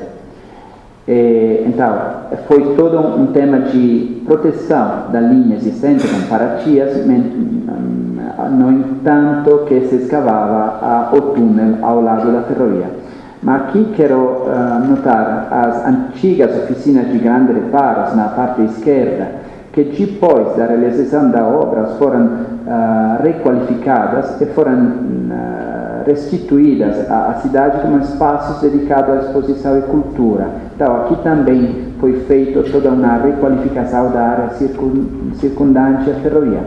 Então, foi todo um tema de proteção da linha existente com Parachias, no entanto que se escavava o túnel ao lado da ferrovia. Mas aqui quero notar as antigas oficinas de grandes reparos na parte esquerda, que depois da realização da obra foram requalificadas e foram restituídas à cidade como espaços dedicados à exposição e cultura. Então, aqui também foi feita toda uma requalificação da área circundante à ferrovia.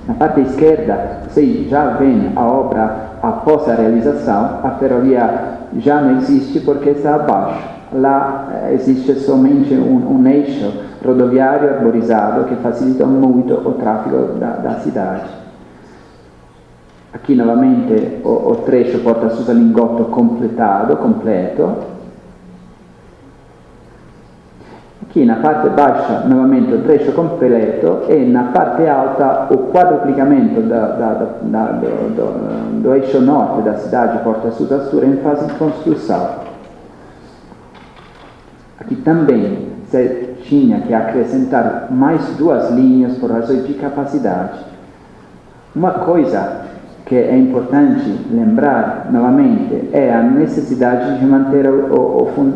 Na parte esquerda, vocês já veem a obra após a realização. A ferrovia já não existe porque está abaixo. Lá existe somente um eixo rodoviário arborizado que facilita muito o tráfego da cidade. Aqui novamente o trecho Porta Susa Lingotto completo. Aqui na parte baixa novamente o trecho completo e na parte alta o quadruplicamento do eixo norte da cidade Porta Susa Sur em fase de construção. Aqui também se tinha que acrescentar mais 2 linhas por razões de capacidade. Uma coisa que é importante lembrar novamente é a necessidade de manter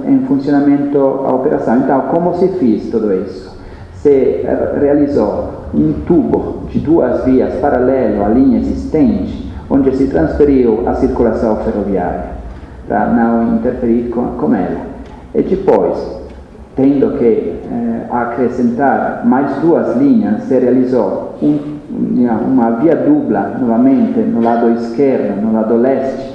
em funcionamento a operação. Então, como se fez tudo isso? Se realizou um tubo de 2 vias paralelo à linha existente, onde se transferiu a circulação ferroviária, para não interferir com ela. E depois, tendo que acrescentar mais 2 linhas, se realizou uma via dupla novamente no lado esquerdo, no lado leste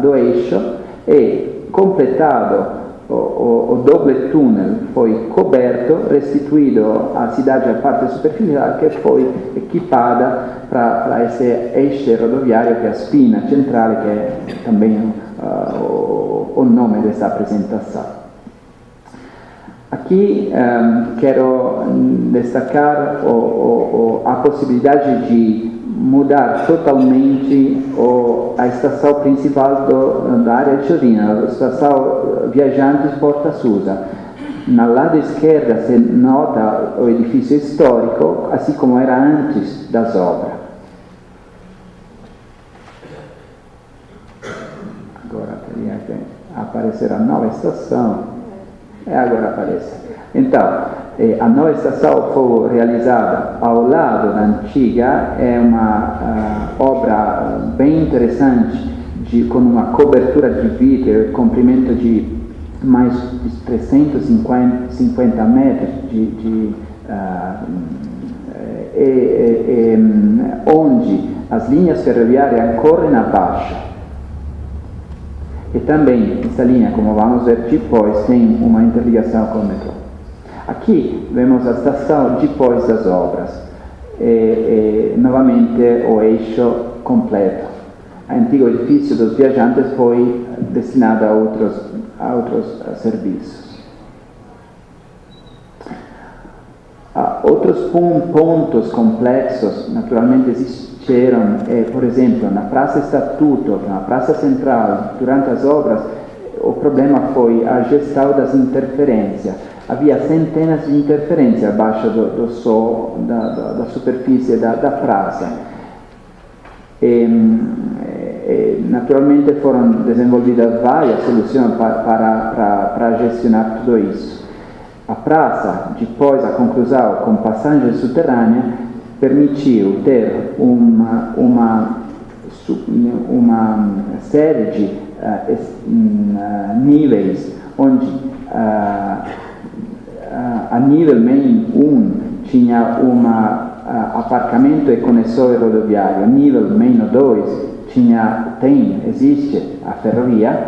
do eixo, e completado o doble túnel foi coberto, restituído à cidade a parte superficial, que foi equipada para esse eixo rodoviário, que é a spina centrale, que é também o nome dessa apresentação. Aqui quero destacar a possibilidade de mudar totalmente a estação principal da área de Torino, a estação Viajantes Porta Susa. Na lado esquerda se nota o edifício histórico, assim como era antes das obras. Agora teria que aparecer a nova estação, e agora aparece. Então, a nova estação foi realizada ao lado da antiga, é uma obra bem interessante, com uma cobertura de vidro, comprimento de mais de 350 metros, onde as linhas ferroviárias correm abaixo. E também essa linha, como vamos ver depois, tem uma interligação com o metrô. Aqui vemos a estação depois das obras, novamente o eixo completo. O antigo edifício dos viajantes foi destinado a outros serviços. Outros pontos complexos naturalmente existiram, por exemplo, na Praça Estatuto, na Praça Central, durante as obras, o problema foi a gestão das interferências. Havia centenas de interferências abaixo do sol, da superfície da praça. Naturalmente foram desenvolvidas várias soluções para gestionar tudo isso. A praça, depois a conclusão com passagem subterrânea, permitiu ter uma série de níveis, onde a nível main 1 tinha aparcamento e conexões rodoviário, a nível main 2 existe a ferrovia,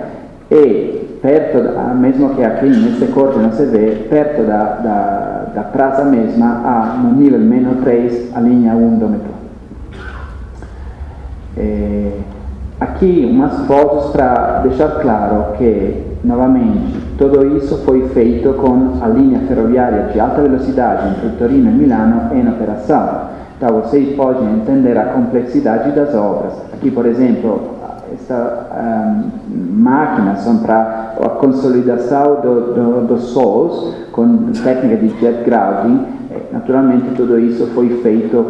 e perto, mesmo que aqui nesse corte não se vê, perto da praça mesma há no nível main 3 a linha 1 do metrô. Aqui umas fotos para deixar claro que, novamente, tudo isso foi feito com a linha ferroviária de alta velocidade entre Torino e Milano em operação. Então vocês podem entender a complexidade das obras. Aqui, por exemplo, esta máquinas são para a consolidação dos solos com técnica de jet grounding. Naturalmente tudo isso foi feito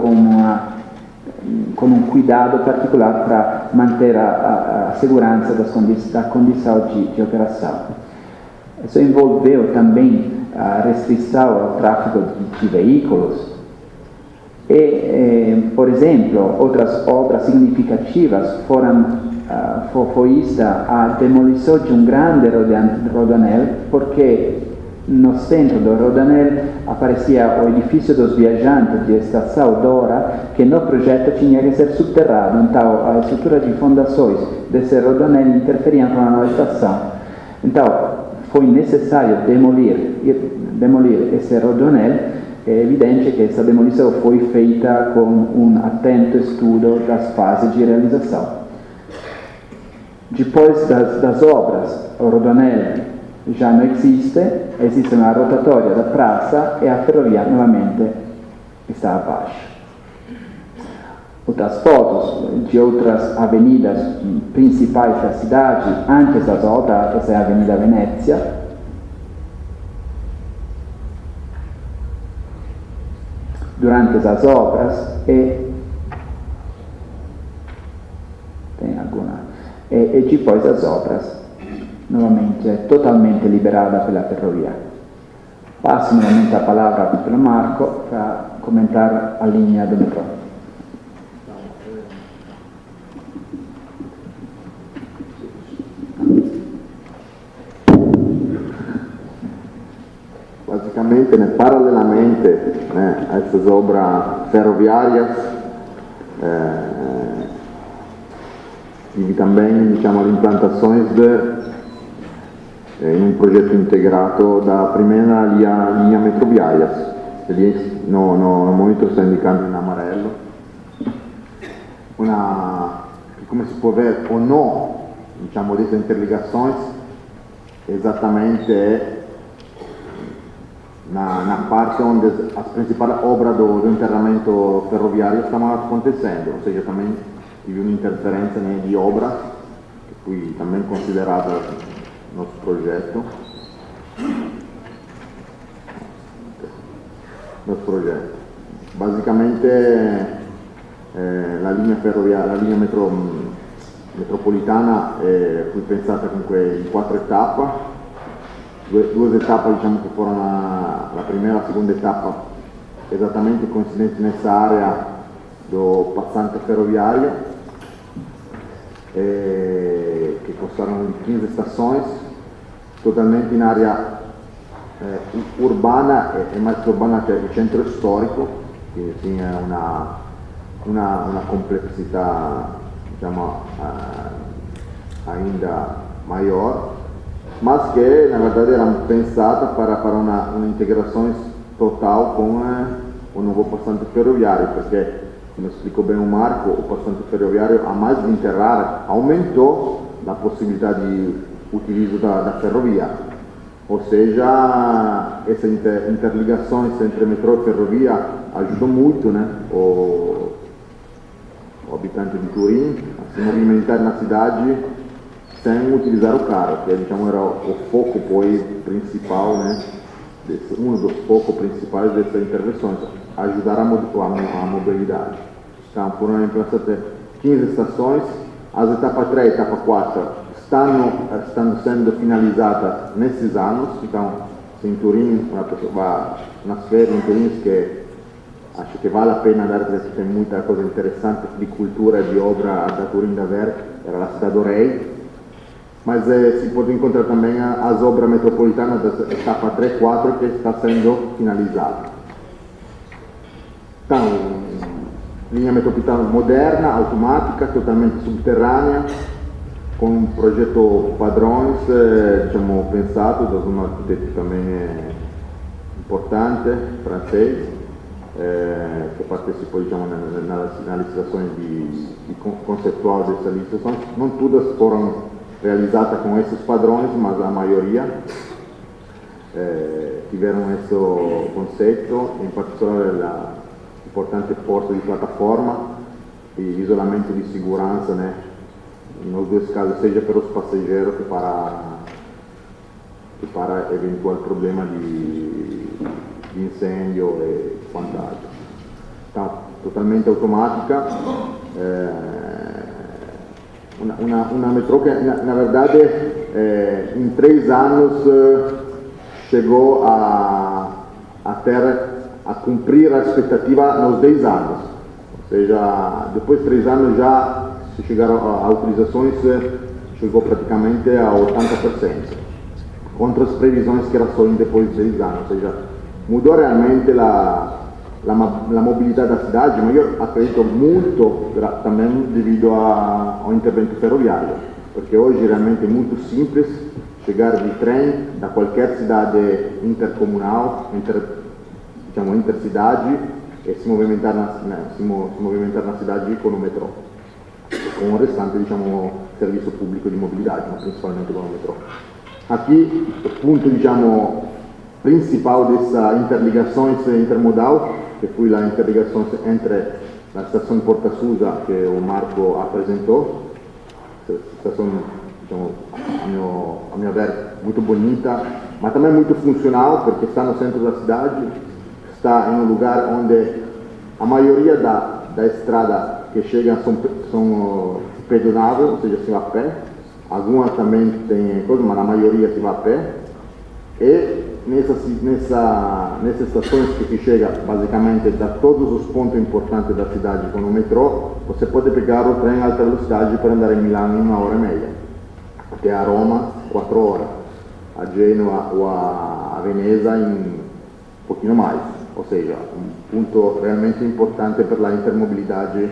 com um cuidado particular para manter a segurança da condição de operação. Isso envolveu também a restrição ao tráfego de veículos e, por exemplo, outras obras significativas foi a demolição de um grande rodoanel, porque no centro do rodoanel aparecia o edifício dos viajantes de estação Dora, que no projeto tinha que ser subterrado. Então, a estrutura de fundações desse rodoanel interferia com a nova estação. Então, foi necessário demolir esse rodoanel. É evidente que essa demolição foi feita com um atento estudo das fases de realização. Depois das obras, o rodoanel já não existe uma rotatória da praça e a ferrovia novamente está abaixo. Outras fotos de outras avenidas principais da cidade antes das obras, essa é a Avenida Venezia. Durante as obras e depois das obras, novamente é totalmente liberada pela ferrovia. Passo novamente a palavra para Marco para comentar a linha do metrô. Basicamente, paralelamente a essas obras ferroviárias, e também, as implantações in un progetto integrato da primera linea metroviarias. No, il monitor sta indicando in amarello. Come si può vedere o no, diciamo, dessas interligações, exatamente na parte onde as principais obras do enterramento ferroviário estavam acontecendo, ou seja, também tive uma interferência, né, de obra, que foi também considerada no nosso projeto. Basicamente la linea ferroviaria, la linea metropolitana fu pensata comunque in 4 tappe, due tappe, diciamo, che furono la prima e la seconda tappa esattamente coincidenti nessa area do passante ferroviario, che costarono 15 stações, totalmente in area urbana e mais urbana che il centro storico, che tinha una complessità, diciamo, ainda maior, mas que na verdade era pensata para uma integração total com o novo passante ferroviário, porque, como explicou bem o Marco, o passante ferroviário, a mais de enterrar, aumentou a possibilidade de utilizo da ferrovia. Ou seja, essas interligações entre metrô e ferrovia ajudam muito, né, o habitante de Turim a se movimentar na cidade sem utilizar o carro, que, diciamo, era o foco poi principal, né, um dos focos principais dessas intervenções, ajudar a mobilidade. Então, foram implantadas 15 estações, as etapas 3 e etapa 4 stanno sendo finalizadas nesses anos. Então, se em Turim uma pessoa vai nas férias em Turim, que acho que vale a pena andare, perché tem muita coisa interessante di cultura e di obra da Turim da ver, era la città do Rei, mas si pode encontrar também as obras metropolitanas da etapa 3 e 4 que está sendo finalizada. Então, linha metropolitana moderna, automática, totalmente subterrânea, com um projeto padrões, diciamo, pensato da um arquiteto também importante, francês, che partecipò, diciamo, nella licitazione conceitual dessa licitação. Não todas foram realizadas com esses padrões, mas a maioria tiveram esse conceito, em particolare l'importante porto di piattaforma e isolamento di sicurezza, né, nos dois casos, seja para os passageiros que para eventual problema de incêndio e quant'altro. Então, totalmente automática, uma metrô que, na verdade, em 3 anos chegou a cumprir a expectativa nos 10 anos. Ou seja, depois de 3 anos já se chegaram a utilizações, chegou praticamente a 80%, contra as previsões que era só depois de 10 anos. Ou seja, mudou realmente a mobilidade da cidade, mas eu acredito muito também devido ao intervento ferroviário, porque hoje realmente é muito simples chegar de trem da qualquer cidade intercomunal, intercidade, e se movimentar na cidade com o metrô, com o restante, diciamo, serviço público de mobilidade, mas principalmente com o metrô. Aqui, o ponto, diciamo, principal dessa interligação intermodal, que foi a interligação entre a estação Porta Susa, que o Marco apresentou, estação, diciamo, a meu ver, muito bonita, mas também muito funcional, porque está no centro da cidade, está em um lugar onde a maioria da estrada que chega são pedonáveis, ou seja, se vai a pé. Algumas também tem coisa, mas a maioria se vai a pé. E nessas estações que se chega basicamente da todos os pontos importantes da cidade com o metrô, você pode pegar o trem a alta velocidade para andar em Milano em 1h30, até a Roma 4 horas, a Genova ou a Veneza em um pouquinho mais. Ou seja, um ponto realmente importante para a intermobilidade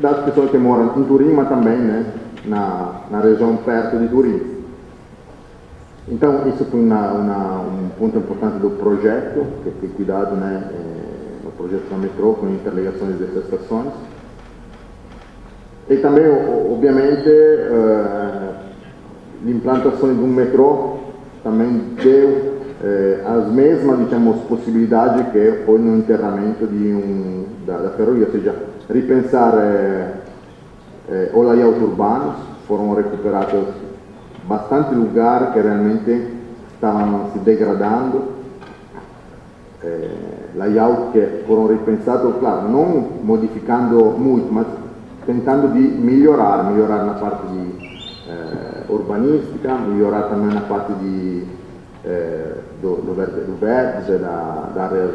das pessoas que moram em Turim, mas também, né, na região perto de Turim. Então, isso foi um ponto importante do projeto, que foi cuidado, né, no projeto do metrô, com interligações dessas estações. E também, obviamente, l'implantazione di un metrô também deu as mesmas, diciamo, possibilidades che poi no interramento da ferrovia, ou seja, ripensare o layout urbanos, foram recuperados bastante lugares que realmente stavano si degradando, layout che foram ripensados, claro, non modificando molto, ma tentando di migliorare la parte di urbanistica, migliorare também na parte do verde, da áreas,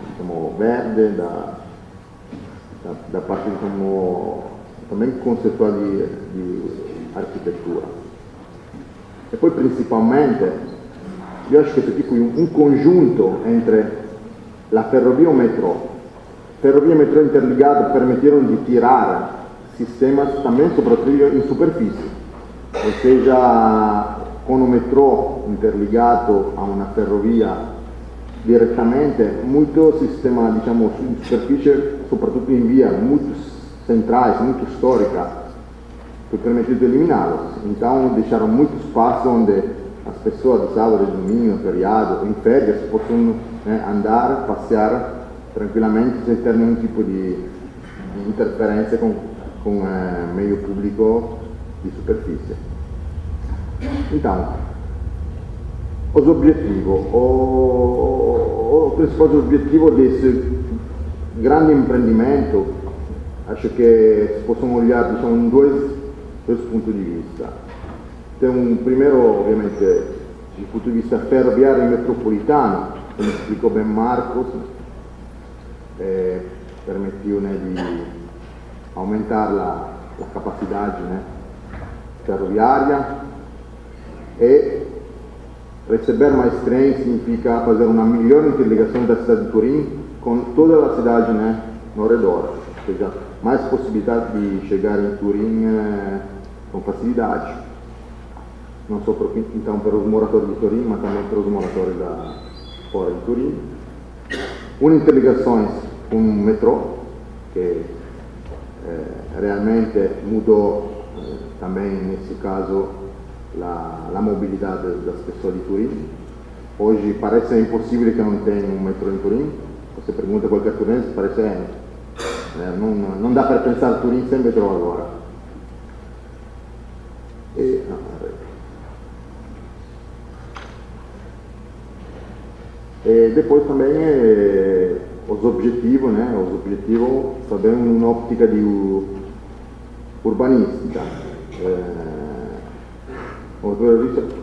diciamo, verde, da parte, diciamo, também conceitual di arquitetura. E poi principalmente io acho che c'è tipo un conjunto entre la ferrovia e il metro. Ferrovia e metro interligate permetterono di tirare sistemas também soprattutto in superficie, ou seja, con un metro interligato a una ferrovia direttamente, molto sistema, diciamo, in superficie, soprattutto in via, molto centrais, muito histórica, foi permitido eliminá-los. Então, deixaram muito espaço onde as pessoas de sábado, de domingo, feriado, em férias, possam, né, andar, passear tranquillamente sem ter nenhum tipo de interferência com o meio público de superfície. Então, os objetivos. O principal objetivo desse grande empreendimento, acho que se possono olhar, diciamo, in dois punti di vista. Tem un primeiro, ovviamente, il punto di vista ferroviario e metropolitano, come spiegò ben Marcos, permettiu, né, di aumentare la capacità, né, ferroviaria e receber mais trens significa fazer uma melhor interligação da cidade de Turim com toda a cidade, né, no redor, ou seja, mais possibilidade de chegar em Turim com facilidade, não só então para os moradores de Turim, mas também para os moradores fora de Turim. Uma interligação com o metrô, que realmente mudou também, nesse caso, a mobilidade das pessoas de Turim. Hoje parece impossível que não tenha um metrô em Turim. Você pergunta a qualquer turense, parece não dá para pensar Turim sem metrô agora. E depois também os objetivos, né? Os objetivos também uma óptica de urbanística. Ou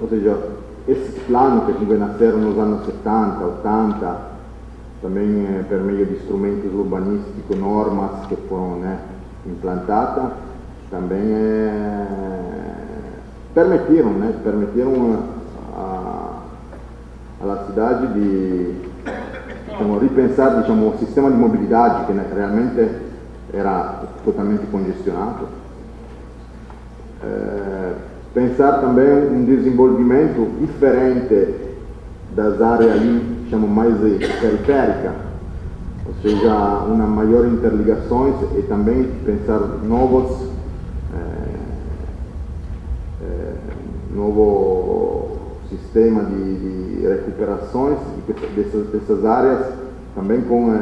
seja, esses planos que nasceram nos anos 70, 80, também por meio de instrumentos urbanísticos, normas que foram, né, implantadas, também permitiram à cidade de, diciamo, ripensar, diciamo, o sistema de mobilidade que, né, realmente era totalmente congestionado. Pensar também um desenvolvimento diferente das áreas ali, diciamo, mais periféricas, ou seja, uma maior interligações e também pensar novo sistema de recuperações dessas áreas, também com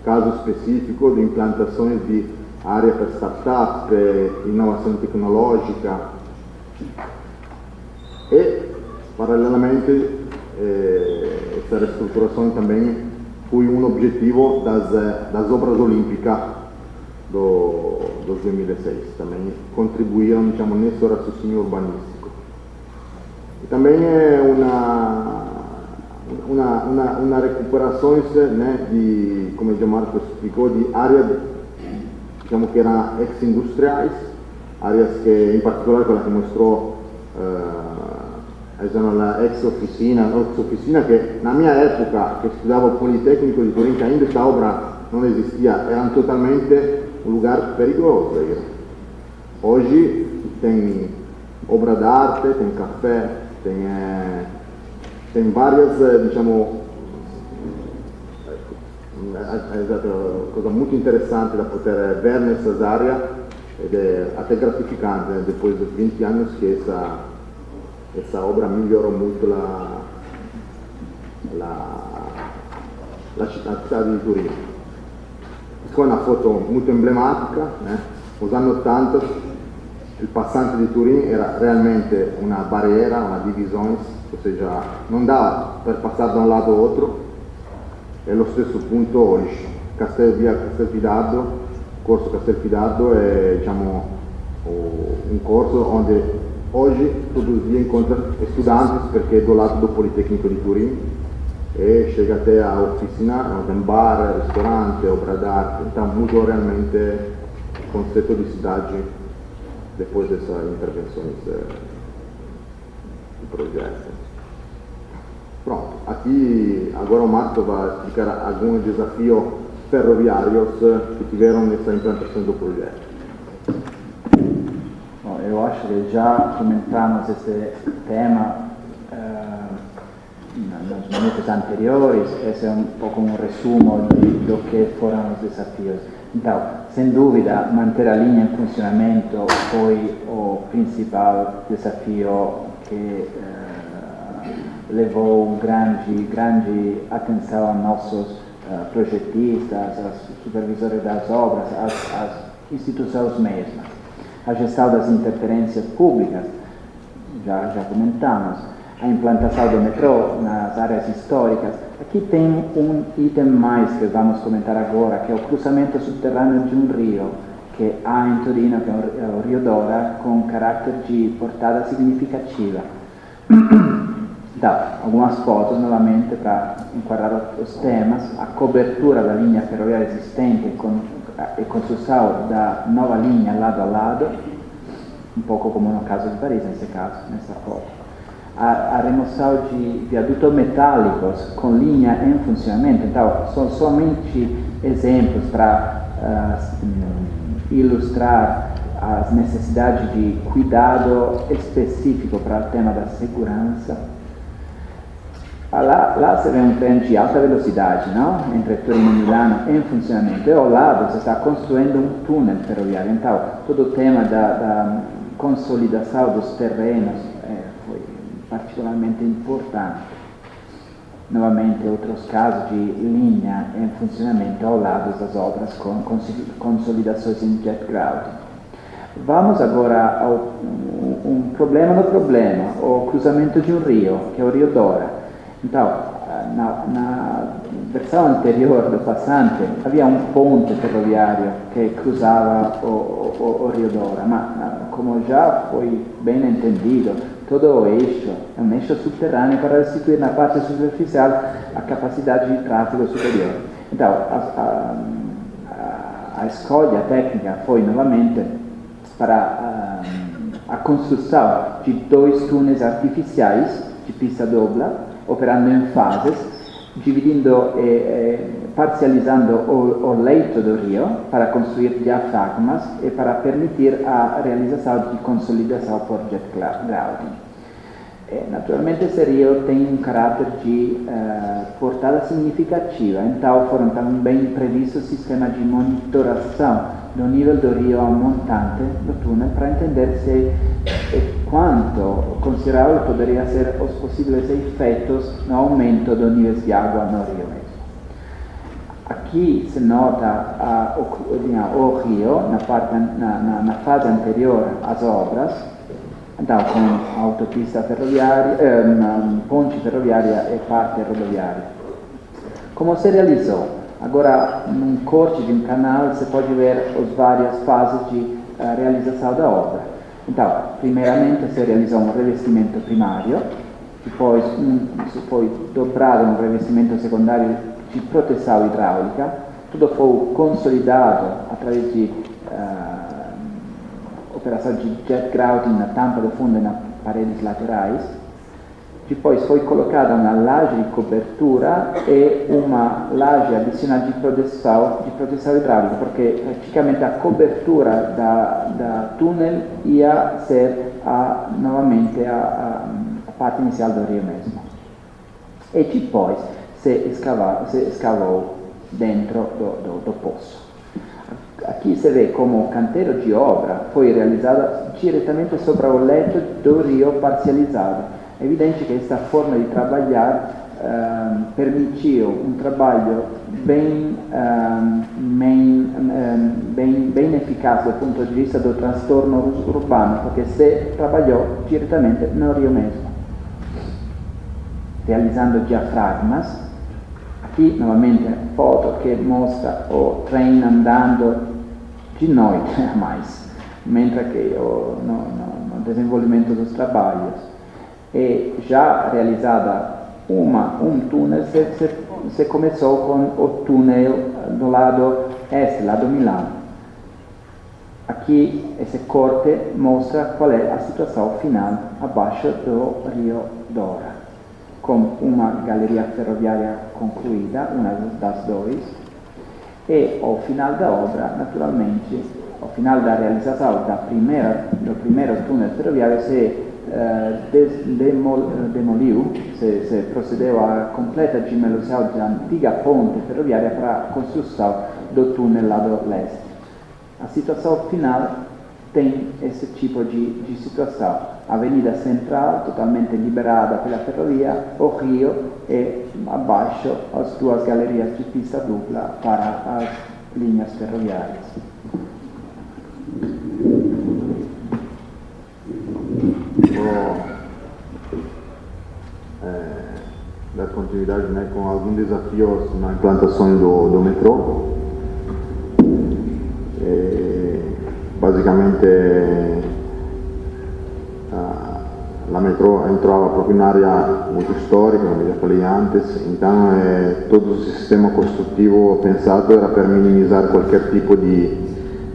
casos específicos de implantações de área para startups, para inovação tecnológica. E, paralelamente, essa reestruturação também foi um objetivo das obras olímpicas do 2006. Também contribuíram, diciamo, nesse raciocínio urbanístico. E também uma recuperação, né, de, como o Marco explicou, de áreas, diciamo, que eram ex-industriais, áreas que, em particular, quella que mostrou a ex-oficina, que na minha época, que estudava o Politecnico di Turim, ainda essa obra não existia, era totalmente um lugar perigoso. Hoje tem obra d'arte, tem café, tem várias, diciamo, coisa muito interessante da poter ver nessas áreas ed è até gratificante depois de 20 anos que essa obra migliorò molto la città di Torino. Qua è una foto molto emblematica, negli anni 80 il passante di Turin era realmente una barriera, una divisione, o seja, non dava per passare da un lato all'altro. E lo stesso punto oggi, via Castelfidardo, corso Castelfidardo è, diciamo, un corso dove oggi tutti i giorni incontra studenti perché è do lado do Politecnico di Turin e chega até a oficina, tem bar, ristorante, obra d'arte, então mudou realmente o conceito de cidade depois dessas intervenções do projeto. Pronto, aqui agora o Marco vai explicar alguns desafios ferroviários que tiveram nessa implantação do projeto. Bom, eu acho que já comentamos esse tema nos minutos anteriores. Esse é um pouco um resumo do que foram os desafios. Então, sem dúvida, manter a linha em funcionamento foi o principal desafio que levou grande atenção aos nossos projetistas, aos supervisores das obras, às instituições mesmas. A gestão das interferências públicas, já comentamos, a implantação do metrô nas áreas históricas. Aqui tem um item mais que vamos comentar agora, que é o cruzamento subterrâneo de um rio que há em Torino, que é o Rio Dora, com caráter de portada significativa. Então, algumas fotos novamente para enquadrar os temas, a cobertura da linha ferroviária existente e construção da nova linha lado a lado, um pouco como no caso de Paris, nesse caso, nessa foto. A remoção de viadutos metálicos com linha em funcionamento. Então, são somente exemplos para ilustrar as necessidades de cuidado específico para o tema da segurança. Lá se vê um trem de alta velocidade, não? Entre Torino e Milano em funcionamento. E ao lado se está construindo um túnel ferroviário. Então, todo o tema da consolidação dos terrenos foi particularmente importante. Novamente, outros casos de linha em funcionamento ao lado das obras com consolidações em jet grouting. Vamos agora ao um problema no problema, o cruzamento de um rio, que é o Rio Dora. Então, na versão anterior do passante, havia um ponte ferroviário que cruzava o Rio Dora, mas como já foi bem entendido, todo o eixo é um eixo subterrâneo para restituir na parte superficial a capacidade de tráfego superior. Então, a escolha técnica foi novamente para a construção de 2 túneis artificiais de pista dupla, operando em fases, dividindo e parcializando o leito do rio para construir diafragmas e para permitir a realização de consolidação por jet grouting. Naturalmente esse rio tem um caráter de portada significativa, então foram também previstos sistemas de monitoração do nível do rio ao montante do túnel para entender se quanto considerável poderia ser os possíveis efeitos no aumento do nível de água no rio mesmo. Aqui se nota o rio na fase anterior às obras, então com autopista ferroviária, ponte ferroviária e parte rodoviária. Como se realizou? Agora, num corte de um canal, você pode ver as várias fases de realização da obra. Então, primeiramente, se realizou um revestimento primário, depois foi dobrado um revestimento secundário de proteção hidráulica, tudo foi consolidado através de operação de jet grouting na tampa do fundo e nas paredes laterais. Depois foi colocada uma laje de cobertura e uma laje adicional de proteção hidráulica, porque praticamente a cobertura da túnel ia ser novamente a parte inicial do rio mesmo. E depois se escavou dentro do poço. Aqui se vê como o canteiro de obra foi realizado diretamente sobre o leito do rio parcializado. É evidente que esta forma de trabalhar permitiu um trabalho bem eficaz do ponto de vista do transtorno urbano, porque se trabalhou diretamente no rio mesmo, realizando diafragmas. Aqui novamente foto que mostra o trem andando de noite mais, mentre que no desenvolvimento dos trabalhos é já realizada um túnel, se começou com o túnel do lado este, lado Milano. Aqui esse corte mostra qual é a situação final abaixo do Rio Dora, com uma galeria ferroviária concluída, uma das duas, e ao final da obra, naturalmente, ao final da realização do primeiro túnel ferroviário, se demoliu, se procedeu à completa demolição da antiga ponte ferroviária para a construção do túnel lado leste. A situação final tem esse tipo de situação. Avenida Central totalmente liberada pela ferrovia, o rio e abaixo as duas galerias de pista dupla para as linhas ferroviárias. Dar continuidade, né, com alguns desafios na implantação do metrô. Basicamente a metrô entrava proprio in un'area molto storica, come já falei antes, então todo o sistema construtivo pensado era para minimizar qualquer tipo de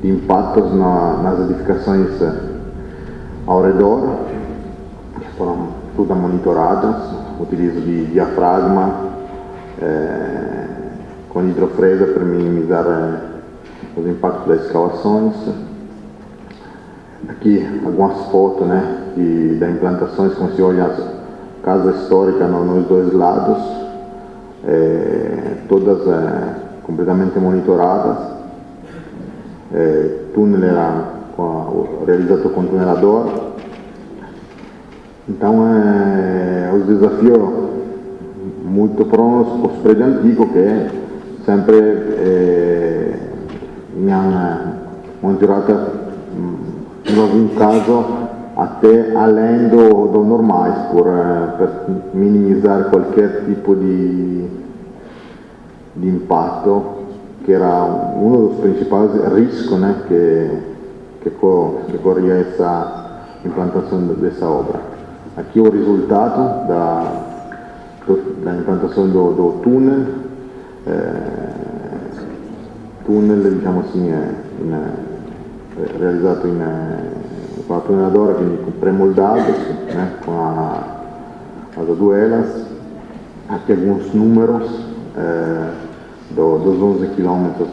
impactos nas edificações ao redor, que foram todas monitoradas, utilizo de diafragma com hidrofresa para minimizar os impactos das escavações. Aqui algumas fotos, né, da implantações, como se olha a casa histórica nos dois lados, todas completamente monitoradas. Túnel era realizzato con tunelador. Então os desafios muito prontos os prédios antigos que sempre hanno monitorato in algum caso até além do normais, per minimizar qualquer tipo de impatto, que era uno dos principais riscos, né, que corria essa implantação dessa obra. Aqui o resultado da implantação do túnel, diciamo assim, realizzato con la tuneladora, quindi premoldados, né, com as aduelas. Aqui alguns números dos 11 quilômetros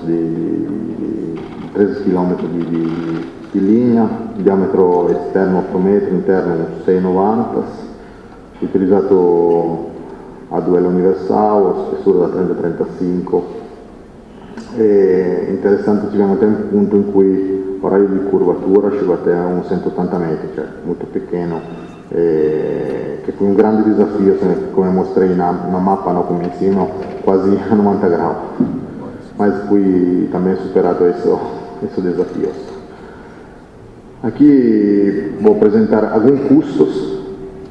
13 quilômetros di linea, diametro esterno 8 metri, interno 6,90, utilizzato a duello universale, spessura da 30 a 35. È interessante, ci abbiamo até un punto in cui il raio di curvatura arriva até a 180 metri, cioè molto piccolo, che fu un grande desafio, come mostrei na mappa, no, come insieme, quasi a 90 gradi, ma poi também superato esse desafio. Aqui vou apresentar alguns custos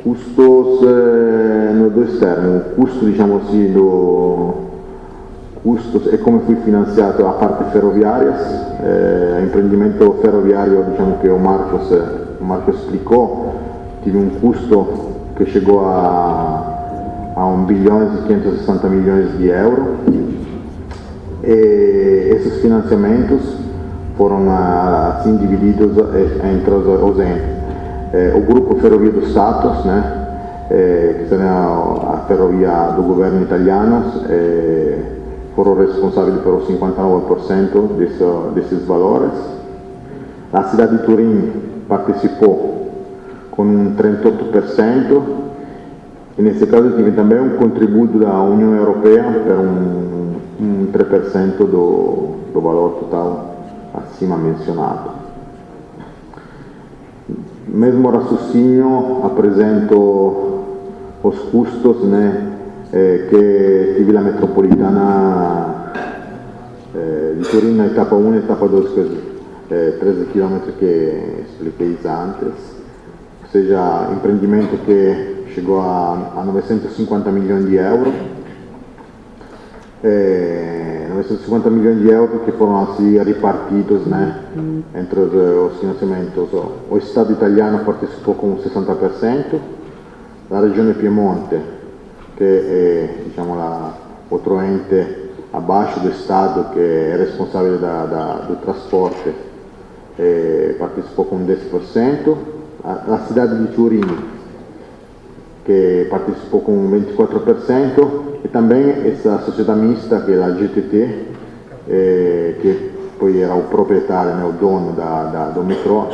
nos dois termos. O custo, diciamo assim, custos e come fu finanziato a parte ferroviarias, imprendimento ferroviario, diciamo che o Marco explicò, tive un custo che chegou a 1.560 milhões de euros, e esses financiamentos foram assim divididos entre os entes. O grupo Ferrovia do Stato, né, que é a ferrovia do governo italiano, foram responsáveis por 59% desses valores. A cidade de Turim participou com um 38%, e nesse caso tive também um contributo da União Europeia per um 3% do valor total acima mencionado. Mesmo raciocínio apresento os custos, né, que tive la metropolitana di Torino, etapa 1 e etapa 2, 13 km que expliquei antes, ou seja, empreendimento que chegou a 950 milhões de euros, 950 milhões de euros que foram assim repartidos, né, entre os financiamentos. O Estado italiano participou com 60%, la Regione Piemonte, che è, diciamo, outro ente abaixo do Estado che è responsabile do trasporto, participou com 10%, la cidade di Turim, che participou com 24%, e também essa società mista che è la GTT, che poi era o proprietario, né, o dono do metrô,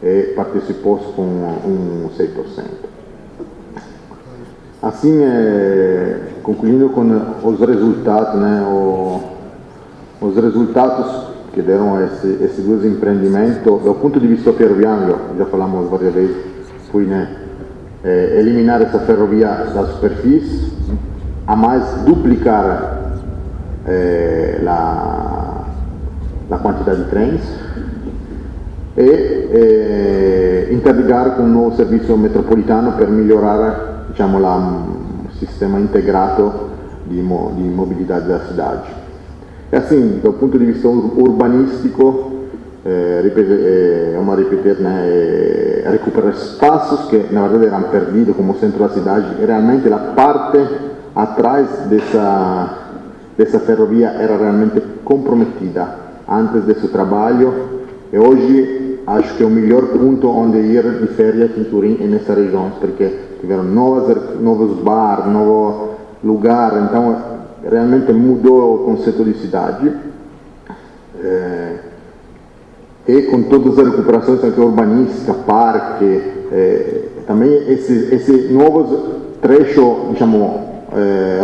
e participou com um 6%. Assim, concluindo com os resultados, né, os resultados que deram esses dois empreendimentos, do ponto de vista ferroviário, já falamos várias vezes, foi, né, eliminar essa ferrovia da superfície, a mais duplicar a quantidade de trens e interligar com um novo serviço metropolitano per migliorare, diciamo, o sistema integrato di mobilidade da cidade. E assim, do ponto de vista urbanístico, vamos repetir, né, recuperar espaços que na verdade eram perdidos como centro da cidade, e realmente a parte atrás dessa ferrovia era realmente comprometida antes desse trabalho, e hoje acho que é o melhor ponto onde ir de férias em Turim e nessa região, porque tiveram novos bar, novo lugar, então realmente mudou o conceito de cidade. E com todas as recuperações aqui urbanísticas, parque, também esses novos trechos, diciamo,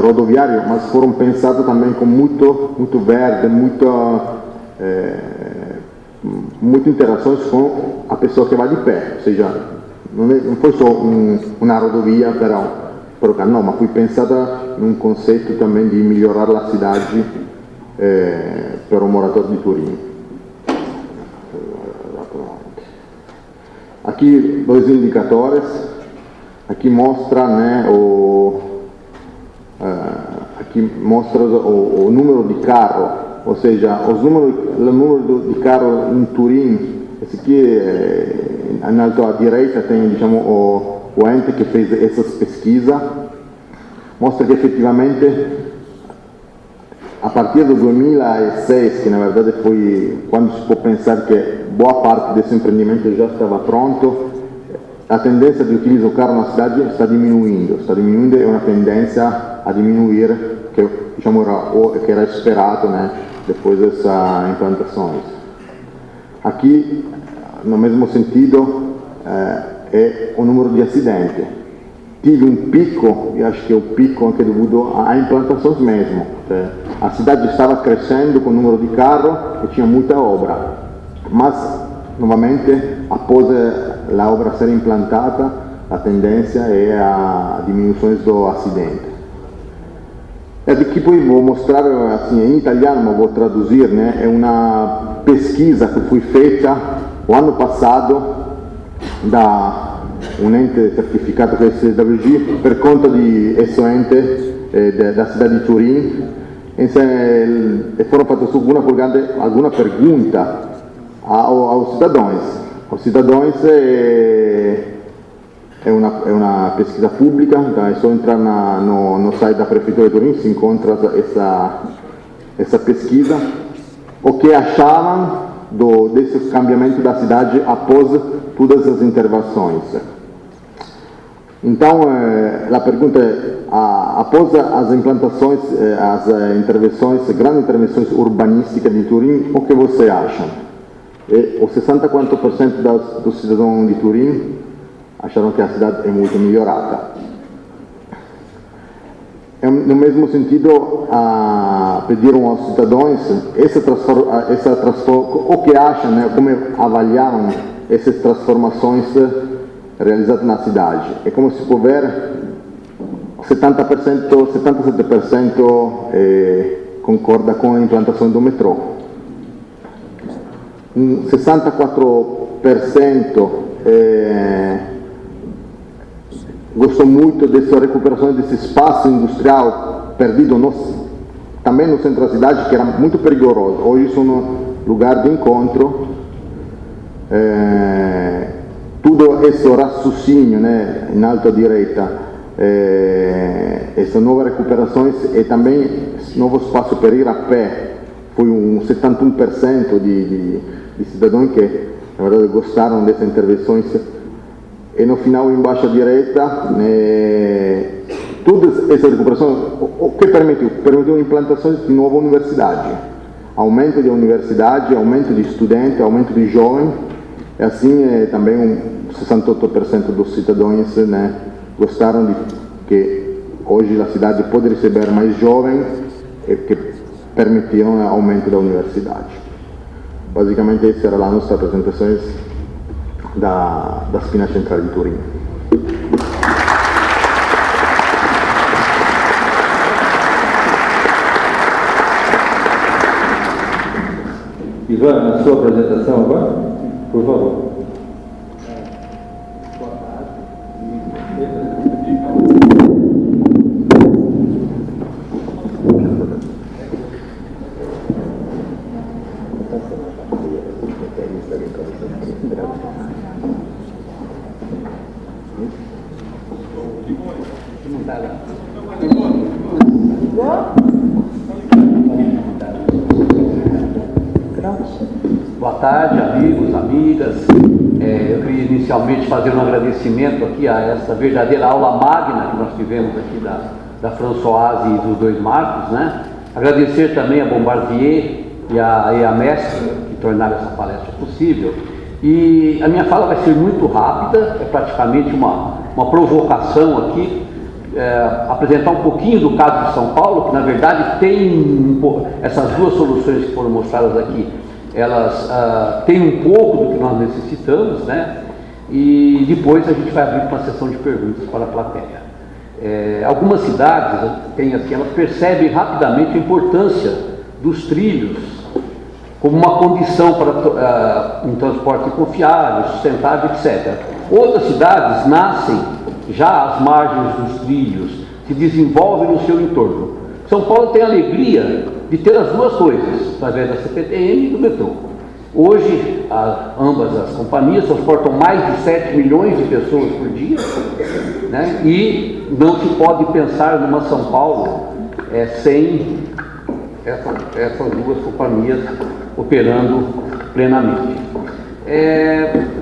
rodoviários, mas foram pensados também com muito verde, muitas interações com a pessoa que vai de pé, ou seja, não foi só uma rodovia para o carro, não, mas foi pensada num conceito também de melhorar a cidade para o morador de Turim. Aqui dois indicadores, aqui mostra, né, aqui mostra o número de carro, ou seja, o número de carro em Turim. Esse aqui, na alta direita, tem, diciamo, o ente que fez essas pesquisas, mostra que efetivamente a partir do 2006, que na verdade foi quando se pode pensar que boa parte desse empreendimento já estava pronto, a tendência de utilizar o carro na cidade está diminuindo, é uma tendência a diminuir, que, diciamo, que era esperado, né, depois dessa implantações. Aqui, no mesmo sentido, é o número de acidentes. Tive um pico, e acho que é o pico anche devido a implantações mesmo. A cidade estava crescendo com o número de carros e tinha muita obra. Mas, novamente, após a obra ser implantada, a tendência é a diminuição do acidente. E aqui poi vou mostrar, assim, em italiano, mas vou traduzir, né? É uma pesquisa que foi feita o ano passado da un ente certificato che è SWG per conto di esso ente da cidade di Turim, e foram feitas alguma pergunta aos cidadãos. Os cidadãos é uma pesquisa pública, então é só entrar no site da Prefeitura de Turim, se encontra essa pesquisa, o que achavam desse cambiamento da cidade após todas as intervenções. Então, a pergunta é, após as implantações, as intervenções, grandes intervenções urbanísticas de Turim, o que você acha? E o 64% dos cidadãos de Turim acharam que a cidade é muito melhorada. No mesmo sentido, pediram aos cidadãos o que acham, né, como avaliaram essas transformações realizadas na cidade. É como se for ver, 77% concorda com a implantação do metrô. 64% gostou muito dessa recuperação desse espaço industrial perdido também no centro da cidade, que era muito perigoso. Hoje são um lugar de encontro. Tudo esse raciocínio, né, em alta direita, essas novas recuperações e também novo espaço para ir a pé, foi 71% de cidadãos que, na verdade, gostaram dessas intervenções. E no final, embaixo à direita, todas essas recuperações, o que permitiu? Permitiu implantações de nova universidade, aumento de universidade, aumento de estudantes, aumento de jovens, e assim também 68% dos cidadãos, né, gostaram de que hoje a cidade pode receber mais jovens e que permitiram o aumento da universidade. Basicamente, essa era a nossa apresentação da Spina Centrale de Turim. Ivan, a sua apresentação agora? Por favor. Boa tarde, amigos, amigas. Eu queria inicialmente fazer um agradecimento aqui a essa verdadeira aula magna que nós tivemos aqui da Françoise e dos dois Marcos, né? Agradecer também a Bombardier e a Mestre que tornaram essa palestra possível. E a minha fala vai ser muito rápida, é praticamente uma provocação aqui, apresentar um pouquinho do caso de São Paulo, que na verdade tem essas duas soluções que foram mostradas aqui. Elas têm um pouco do que nós necessitamos, né? E depois a gente vai abrir uma sessão de perguntas para a plateia. Algumas cidades elas percebem rapidamente a importância dos trilhos como uma condição para um transporte confiável, sustentável, etc. Outras cidades nascem já às margens dos trilhos, se desenvolvem no seu entorno. São Paulo tem a alegria de ter as duas coisas, através da CPTM e do metrô. Hoje, ambas as companhias transportam mais de 7 milhões de pessoas por dia, né? E não se pode pensar numa São Paulo sem essas duas companhias operando plenamente.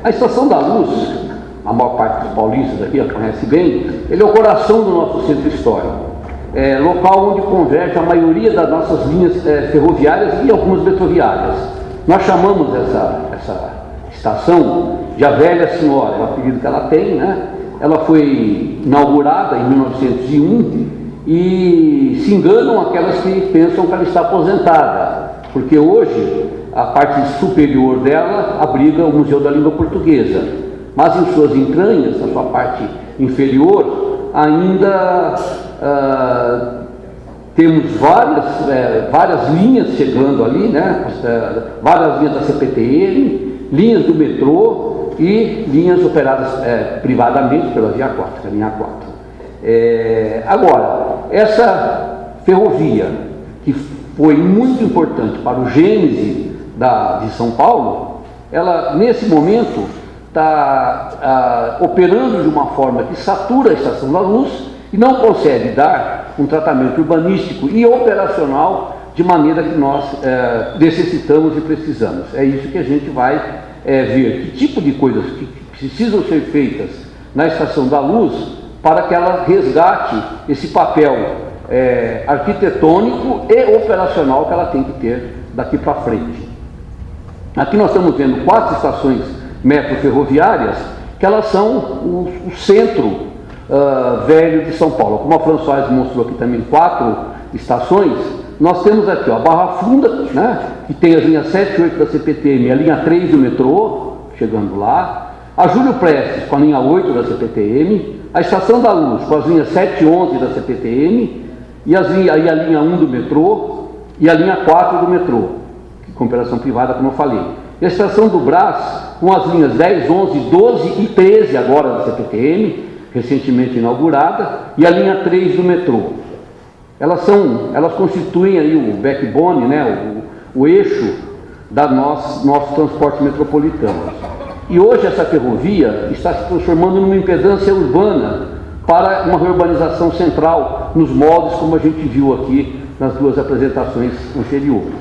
A Estação da Luz, a maior parte dos paulistas aqui a conhece bem, ele é o coração do nosso centro histórico. Local onde converge a maioria das nossas linhas ferroviárias e algumas metroviárias. Nós chamamos essa estação de a Velha Senhora, é o apelido que ela tem, né? Ela foi inaugurada em 1901 e se enganam aquelas que pensam que ela está aposentada, porque hoje a parte superior dela abriga o Museu da Língua Portuguesa, mas em suas entranhas, na sua parte inferior, ainda temos várias linhas chegando ali, né? Várias linhas da CPTM, linhas do metrô e linhas operadas privadamente pela Via 4, a linha 4. Agora, essa ferrovia, que foi muito importante para o gênese de São Paulo, ela nesse momento está operando de uma forma que satura a Estação da Luz e não consegue dar um tratamento urbanístico e operacional de maneira que nós necessitamos e precisamos. É isso que a gente vai ver, que tipo de coisas que precisam ser feitas na Estação da Luz para que ela resgate esse papel arquitetônico e operacional que ela tem que ter daqui para frente. Aqui nós estamos vendo 4 estações metroferroviárias que elas são o centro velho de São Paulo. Como a Françoise mostrou aqui também 4 estações, nós temos aqui, ó, a Barra Funda, né, que tem as linhas 7 e 8 da CPTM, a linha 3 do metrô, chegando lá, a Júlio Prestes com a linha 8 da CPTM, a Estação da Luz com as linhas 7 e 11 da CPTM, e a linha 1 do metrô e a linha 4 do metrô, com operação privada, como eu falei. E a Estação do Brás com as linhas 10, 11, 12 e 13 agora da CPTM, recentemente inaugurada, e a linha 3 do metrô. Elas constituem aí o backbone, né, o eixo da nosso transporte metropolitano. E hoje essa ferrovia está se transformando numa impedância urbana para uma reurbanização central, nos moldes como a gente viu aqui nas 2 apresentações anteriores.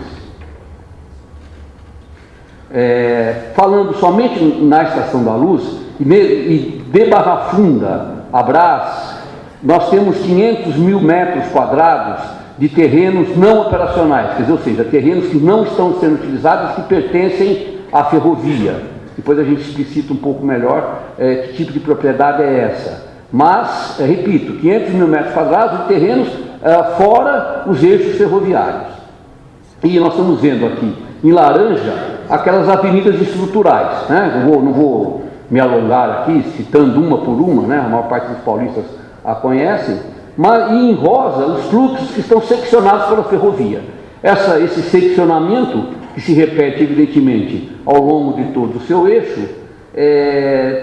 Falando somente na Estação da Luz, e de Barra Funda a Brás, nós temos 500 mil metros quadrados de terrenos não operacionais, quer dizer, ou seja, terrenos que não estão sendo utilizados, que pertencem à ferrovia. Depois a gente explicita um pouco melhor que tipo de propriedade é essa. Mas, repito, 500 mil metros quadrados de terrenos fora os eixos ferroviários. E nós estamos vendo aqui, em laranja, aquelas avenidas estruturais, né? Não vou me alongar aqui, citando uma por uma, né? A maior parte dos paulistas a conhecem, mas, e em rosa, os fluxos que estão seccionados pela ferrovia. Esse seccionamento, que se repete evidentemente ao longo de todo o seu eixo,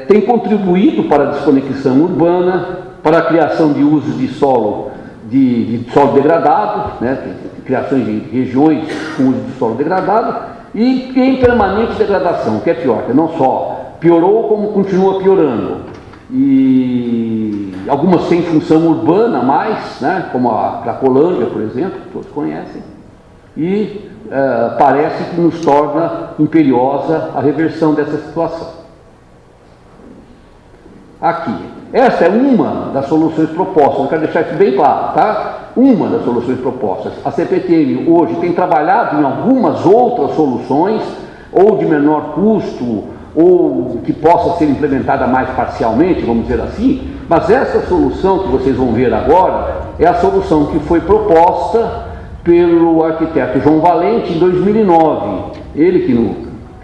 tem contribuído para a desconexão urbana, para a criação de usos de solo, de solo degradado, né? Criações de regiões com uso de solo degradado, e em permanente degradação, que é pior, que não só piorou, como continua piorando. E algumas sem função urbana mais, né, como a Cracolândia, por exemplo, que todos conhecem, e parece que nos torna imperiosa a reversão dessa situação. Aqui, essa é uma das soluções propostas, eu quero deixar isso bem claro, tá? Uma das soluções propostas. A CPTM hoje tem trabalhado em algumas outras soluções, ou de menor custo, ou que possa ser implementada mais parcialmente, vamos dizer assim, mas essa solução que vocês vão ver agora é a solução que foi proposta pelo arquiteto João Valente em 2009. Ele que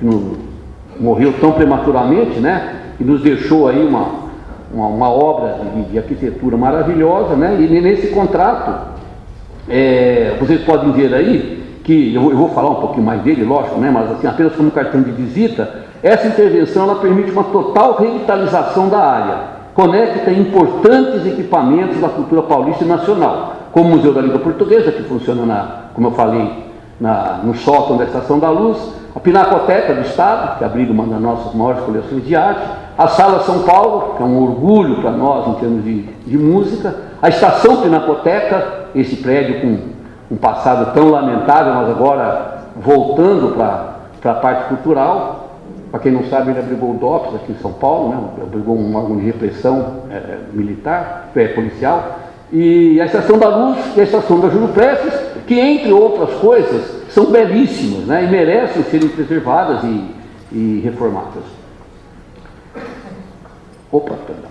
não morreu tão prematuramente, né, e nos deixou aí uma obra de arquitetura maravilhosa, né, e nesse contrato, vocês podem ver aí, que eu vou falar um pouquinho mais dele, lógico, né, mas assim, apenas como cartão de visita, essa intervenção ela permite uma total revitalização da área, conecta importantes equipamentos da cultura paulista e nacional, como o Museu da Língua Portuguesa, que funciona, como eu falei, no sótão da Estação da Luz, a Pinacoteca do Estado, que abriga uma das nossas maiores coleções de arte, a Sala São Paulo, que é um orgulho para nós em termos de música, a Estação Pinacoteca, esse prédio com um passado tão lamentável, mas agora voltando para a parte cultural. Para quem não sabe, ele abrigou o DOPS aqui em São Paulo, né? Abrigou um órgão de repressão militar, policial, e a Estação da Luz e a Estação da Júlio Prestes, que, entre outras coisas, são belíssimas, né? E merecem serem preservadas e reformadas. Opa, perdão.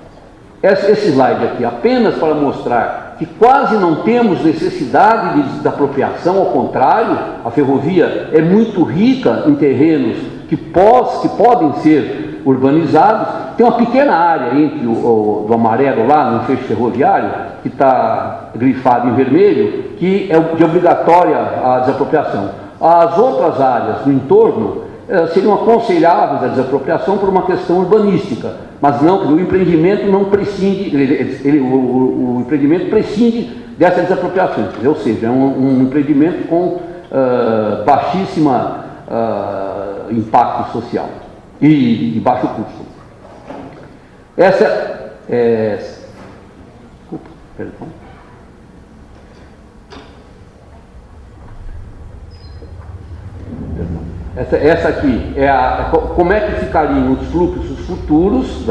Esse slide aqui, apenas para mostrar que quase não temos necessidade de apropriação, ao contrário, a ferrovia é muito rica em terrenos que podem ser urbanizados. Tem uma pequena área entre do amarelo lá, no fecho ferroviário, que está grifado em vermelho, que é de obrigatória a desapropriação. As outras áreas no entorno seriam aconselháveis a desapropriação por uma questão urbanística, mas não, o empreendimento não prescinde, o empreendimento prescinde dessa desapropriação, ou seja, é um empreendimento com baixíssima impacto social e de baixo custo. Essa aqui é como é que ficariam os fluxos futuros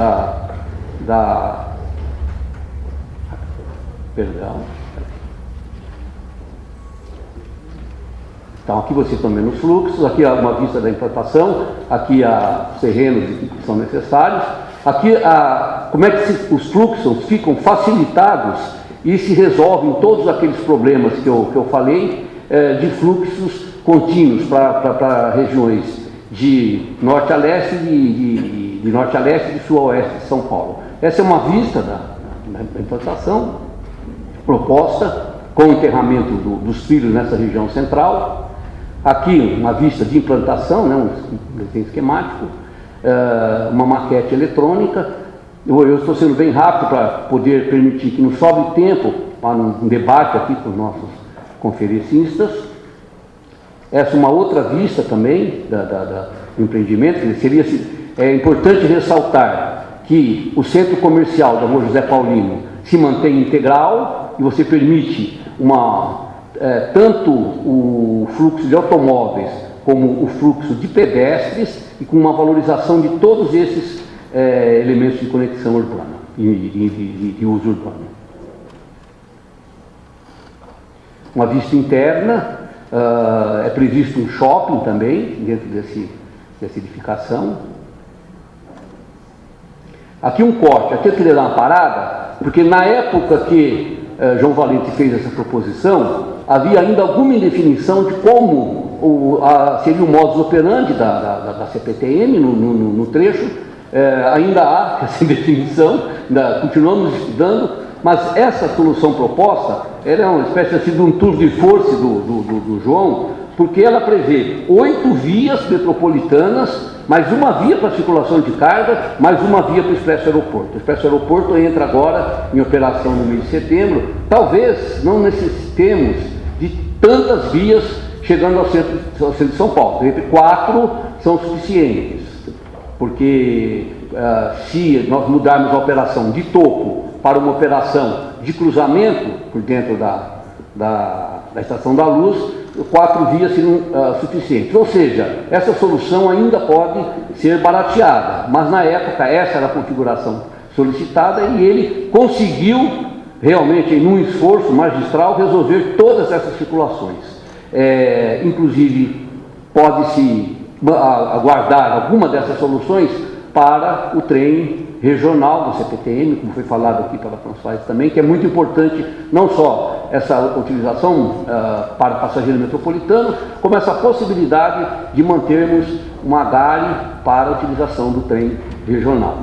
Então aqui vocês estão vendo os fluxos, aqui é uma vista da implantação, aqui há os terrenos que são necessários, Aqui, como é que os fluxos ficam facilitados e se resolvem todos aqueles problemas que eu falei, de fluxos contínuos para regiões de norte a leste, de norte a leste e de sul a oeste de São Paulo. Essa é uma vista da implantação proposta com o enterramento dos trilhos nessa região central. Aqui uma vista de implantação, né, um desenho esquemático, uma maquete eletrônica. Eu estou sendo bem rápido para poder permitir que não sobre tempo para um debate aqui com os nossos conferencistas. Essa é uma outra vista também do empreendimento. É importante ressaltar que o centro comercial da Rua José Paulino se mantém integral e você permite tanto o fluxo de automóveis como o fluxo de pedestres e com uma valorização de todos esses elementos de conexão urbana e de uso urbano. Uma vista interna, é previsto um shopping também dentro dessa edificação. Aqui um corte, aqui eu queria dar uma parada, porque na época que João Valente fez essa proposição, havia ainda alguma indefinição de como seria o modus operandi da CPTM no trecho. Ainda há essa indefinição, continuamos estudando, mas essa solução proposta ela é uma espécie de um tour de force do João, porque ela prevê 8 vias metropolitanas, mais uma via para circulação de carga, mais uma via para o Expresso Aeroporto. O Expresso Aeroporto entra agora em operação no mês de setembro. Talvez não necessitemos de tantas vias chegando ao centro de São Paulo. Entre 4 são suficientes, porque se nós mudarmos a operação de topo para uma operação de cruzamento por dentro da Estação da Luz, 4 vias seriam suficientes. Ou seja, essa solução ainda pode ser barateada, mas na época essa era a configuração solicitada e ele conseguiu realmente, em um esforço magistral, resolver todas essas circulações. Inclusive, pode-se aguardar alguma dessas soluções para o trem regional do CPTM, como foi falado aqui pela Françoise também, que é muito importante não só essa utilização para passageiro metropolitano, como essa possibilidade de mantermos uma GARI para a utilização do trem regional.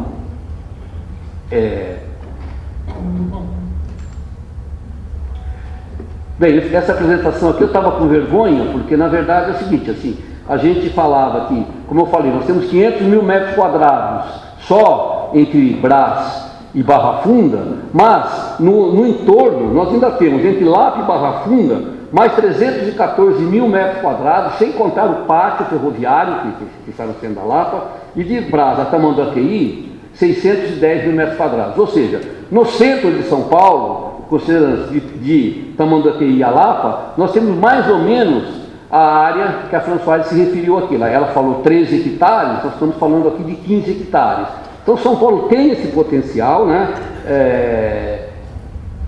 Bem, essa apresentação aqui eu estava com vergonha, porque na verdade é o seguinte, assim, a gente falava aqui, como eu falei, nós temos 500 mil metros quadrados só entre Brás e Barra Funda, mas no entorno nós ainda temos entre Lapa e Barra Funda mais 314 mil metros quadrados, sem contar o pátio ferroviário que está no centro da Lapa, e de Brás a Tamanduateí 610 mil metros quadrados. Ou seja, no centro de São Paulo, considerando de Tamanduateí a Lapa, nós temos mais ou menos a área que a Françoise se referiu aqui. Ela falou 13 hectares, nós estamos falando aqui de 15 hectares. Então São Paulo tem esse potencial, né?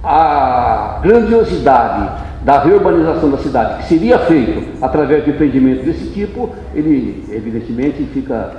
A grandiosidade da reurbanização da cidade, que seria feito através de empreendimento desse tipo, ele evidentemente fica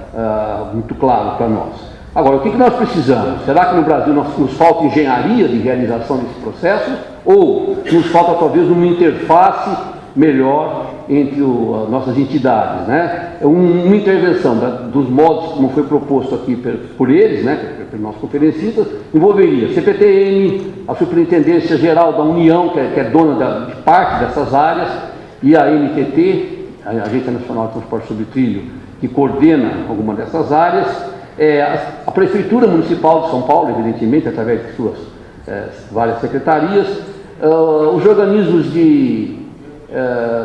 muito claro para nós. Agora, o que nós precisamos? Será que no Brasil nos falta engenharia de realização desse processo? Ou nos falta talvez uma interface melhor entre nossas entidades, né? Uma intervenção dos modos como foi proposto aqui por eles, né, pelos nossos conferencistas, envolveria CPTM, a Superintendência Geral da União, que é dona de parte dessas áreas, e a NTT, a Agência Nacional de Transporte sobre Trilho, que coordena alguma dessas áreas, a Prefeitura Municipal de São Paulo, evidentemente, através de suas várias secretarias, os organismos de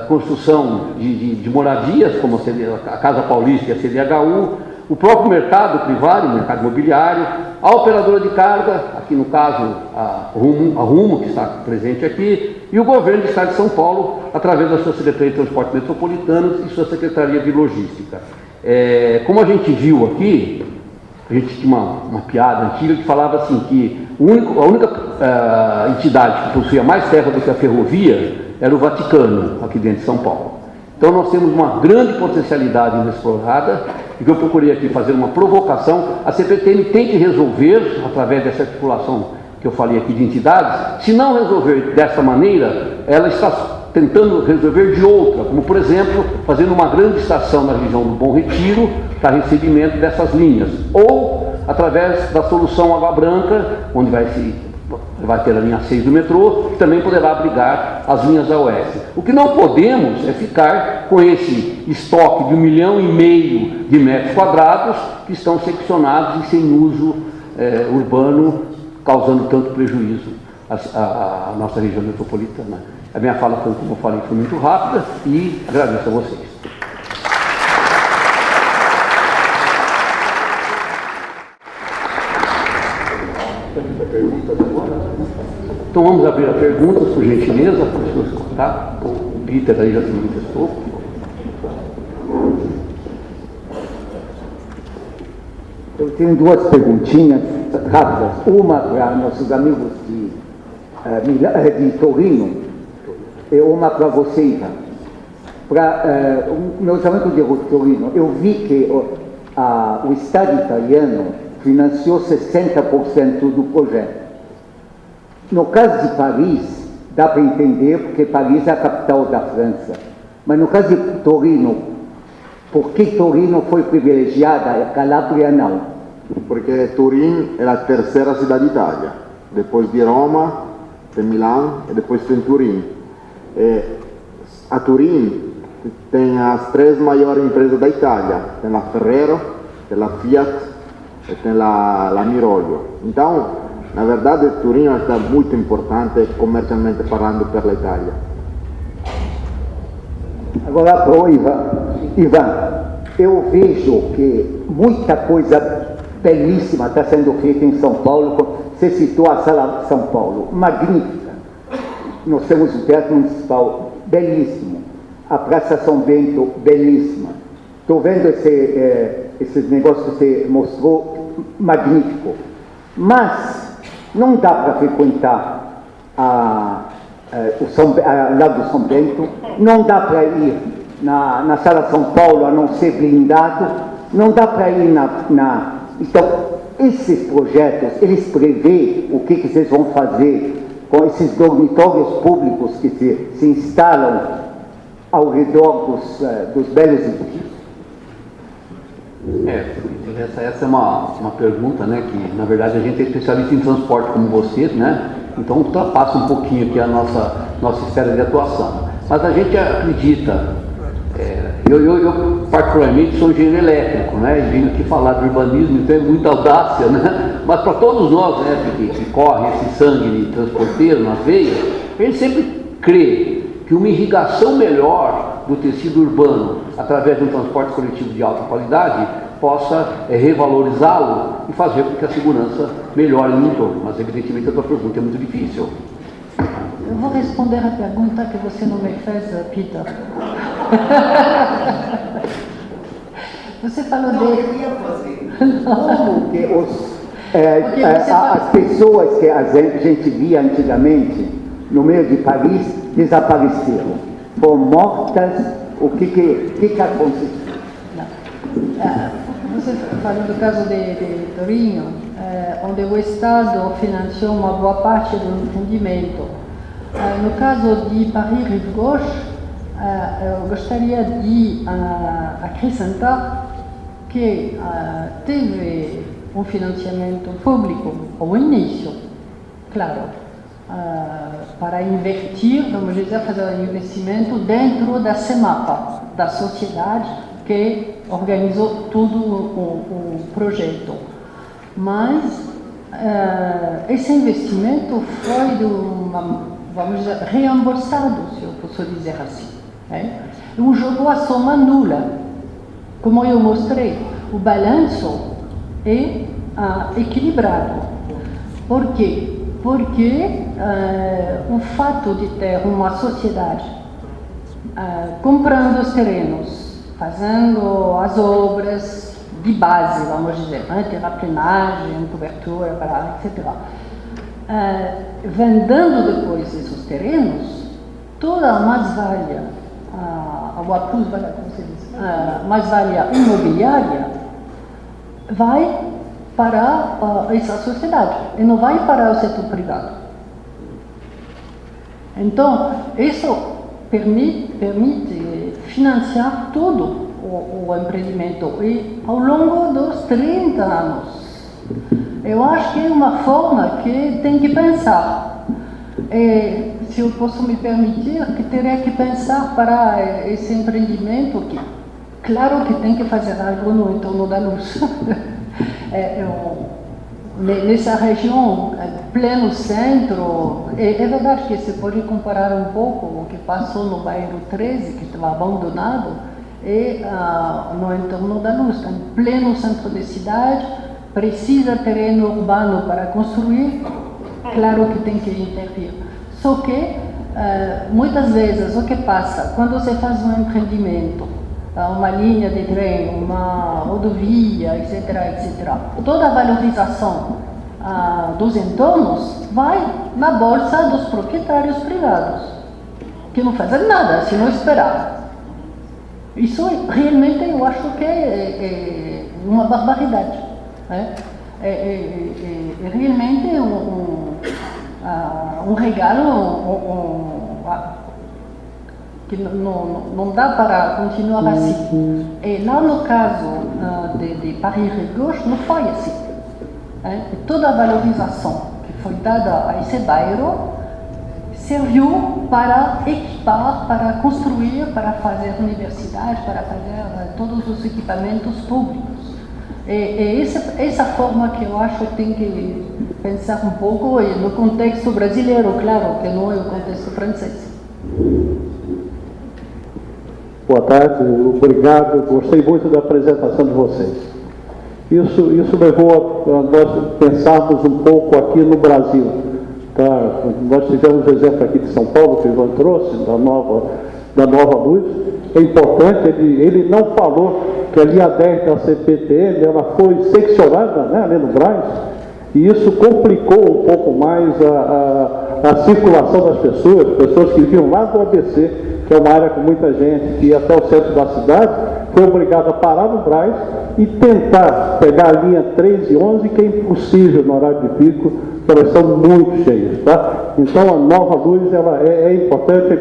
construção de moradias, como a Casa Paulista e a CDHU, o próprio mercado privado, o mercado imobiliário, a operadora de carga, aqui no caso a Rumo, que está presente aqui, e o governo do Estado de São Paulo, através da sua Secretaria de Transporte Metropolitano e sua Secretaria de Logística. Como a gente viu aqui, a gente tinha uma piada antiga que falava assim, que a única entidade que possuía mais terra do que a ferrovia era o Vaticano, aqui dentro de São Paulo. Então nós temos uma grande potencialidade inexplorada e que eu procurei aqui fazer uma provocação, a CPTM tem que resolver, através dessa articulação que eu falei aqui de entidades, se não resolver dessa maneira, ela está tentando resolver de outra, como por exemplo, fazendo uma grande estação na região do Bom Retiro, para recebimento dessas linhas, ou através da solução Água Branca, onde vai ter a linha 6 do metrô, que também poderá abrigar as linhas da oeste. O que não podemos é ficar com esse estoque de 1,5 milhão de metros quadrados que estão seccionados e sem uso urbano, causando tanto prejuízo à nossa região metropolitana. A minha fala, como eu falei, foi muito rápida e agradeço a vocês. Então vamos abrir a perguntas, por gentileza, para as pessoas contar. O Peter aí já se manifestou. Eu tenho duas perguntinhas rápidas. Uma para nossos amigos de Torino e uma para você, Ivan. Para meus amigos de Torino, eu vi que o Estado italiano financiou 60% do projeto. No caso de Paris, dá para entender, porque Paris é a capital da França. Mas no caso de Torino, por que Torino foi privilegiada e Calabria não? Porque Turim é a terceira cidade da Itália. Depois de Roma, tem Milão e depois tem Turim. A Turim tem as 3 maiores empresas da Itália. Tem a Ferrero, tem a Fiat e tem a Mirolio. Então, na verdade, Turim está muito importante comercialmente falando para a Itália. Agora para o Ivan, eu vejo que muita coisa belíssima está sendo feita em São Paulo. Você citou a Sala São Paulo, magnífica. Nós temos o Teatro Municipal, belíssimo. A Praça São Bento, belíssima. Estou vendo esses negócios que você mostrou, magnífico. Mas não dá para frequentar lá do São Bento, não dá para ir na Sala São Paulo a não ser blindado, não dá para ir Então, esses projetos, eles prevêem o que vocês vão fazer com esses dormitórios públicos que se instalam ao redor dos belos edifícios? Essa é uma pergunta, né, que na verdade a gente é especialista em transporte como você, né, então ultrapassa um pouquinho aqui a nossa esfera de atuação. Mas a gente acredita, eu particularmente sou engenheiro elétrico, né, e venho aqui falar de urbanismo, então é muita audácia, né, mas para todos nós, né, que corre esse sangue de transporteiro na veia, a gente sempre crê que uma irrigação melhor do tecido urbano, através de um transporte coletivo de alta qualidade, possa revalorizá-lo e fazer com que a segurança melhore no entorno. Mas, evidentemente, a tua pergunta é muito difícil. Eu vou responder a pergunta que você não me fez, Peter. Você falou Eu ia fazer. Como que as pessoas que a gente via antigamente no meio de Paris desapareceram? Foram mortas? O que aconteceu? Você falou do caso de Torino, onde o Estado financiou uma boa parte do empreendimento. No caso de Paris Rive Gauche, eu gostaria de acrescentar que teve um financiamento público ao início, claro, para investir, vamos dizer, fazer um investimento dentro da CEMAPA, da sociedade que organizou todo o projeto. Mas esse investimento foi vamos dizer, reembolsado, se eu posso dizer assim. Um jogou a soma nula. Como eu mostrei, o balanço é equilibrado. Por quê? Porque o fato de ter uma sociedade comprando os terrenos, fazendo as obras de base, vamos dizer, terraplenagem, cobertura, etc., vendendo depois esses terrenos, toda a mais-valia mais-valia imobiliária vai para essa sociedade e não vai para o setor privado. Então, isso permite financiar todo o empreendimento e ao longo dos 30 anos. Eu acho que é uma forma que tem que pensar. Se eu posso me permitir, que teria que pensar para esse empreendimento que, claro que tem que fazer algo no entorno da luz. Nessa região, pleno centro, é verdade que se pode comparar um pouco o que passou no bairro 13, que estava abandonado, e no entorno da luz, em pleno centro da cidade, precisa terreno urbano para construir, claro que tem que intervir. Só que, muitas vezes, o que passa, quando você faz um empreendimento, uma linha de trem, uma rodovia, etc., etc., toda a valorização dos entornos vai na bolsa dos proprietários privados, que não fazem nada, se não esperar. Isso realmente eu acho que é uma barbaridade. É realmente um regalo que não dá para continuar assim. E lá no caso de Paris-Rigaud, não foi assim. Toda a valorização que foi dada a esse bairro serviu para equipar, para construir, para fazer universidade, para fazer todos os equipamentos públicos. Essa forma que eu acho que tem que pensar um pouco no contexto brasileiro, claro, que não é o contexto francês. Boa tarde, obrigado, gostei muito da apresentação de vocês. Isso levou a nós pensarmos um pouco aqui no Brasil. Tá? Nós tivemos o exemplo aqui de São Paulo, que o Ivan trouxe, da Nova Luz. É importante, ele não falou que ali a 10 da CPTM, ela foi seccionada, né, ali no Brás, e isso complicou um pouco mais a circulação das pessoas que vinham lá do ABC, que é uma área com muita gente, que ia até o centro da cidade, foi obrigado a parar no Brás e tentar pegar a linha 3 e 11, que é impossível no horário de pico, porque elas são muito cheias, tá? Então a Nova Luz, ela é importante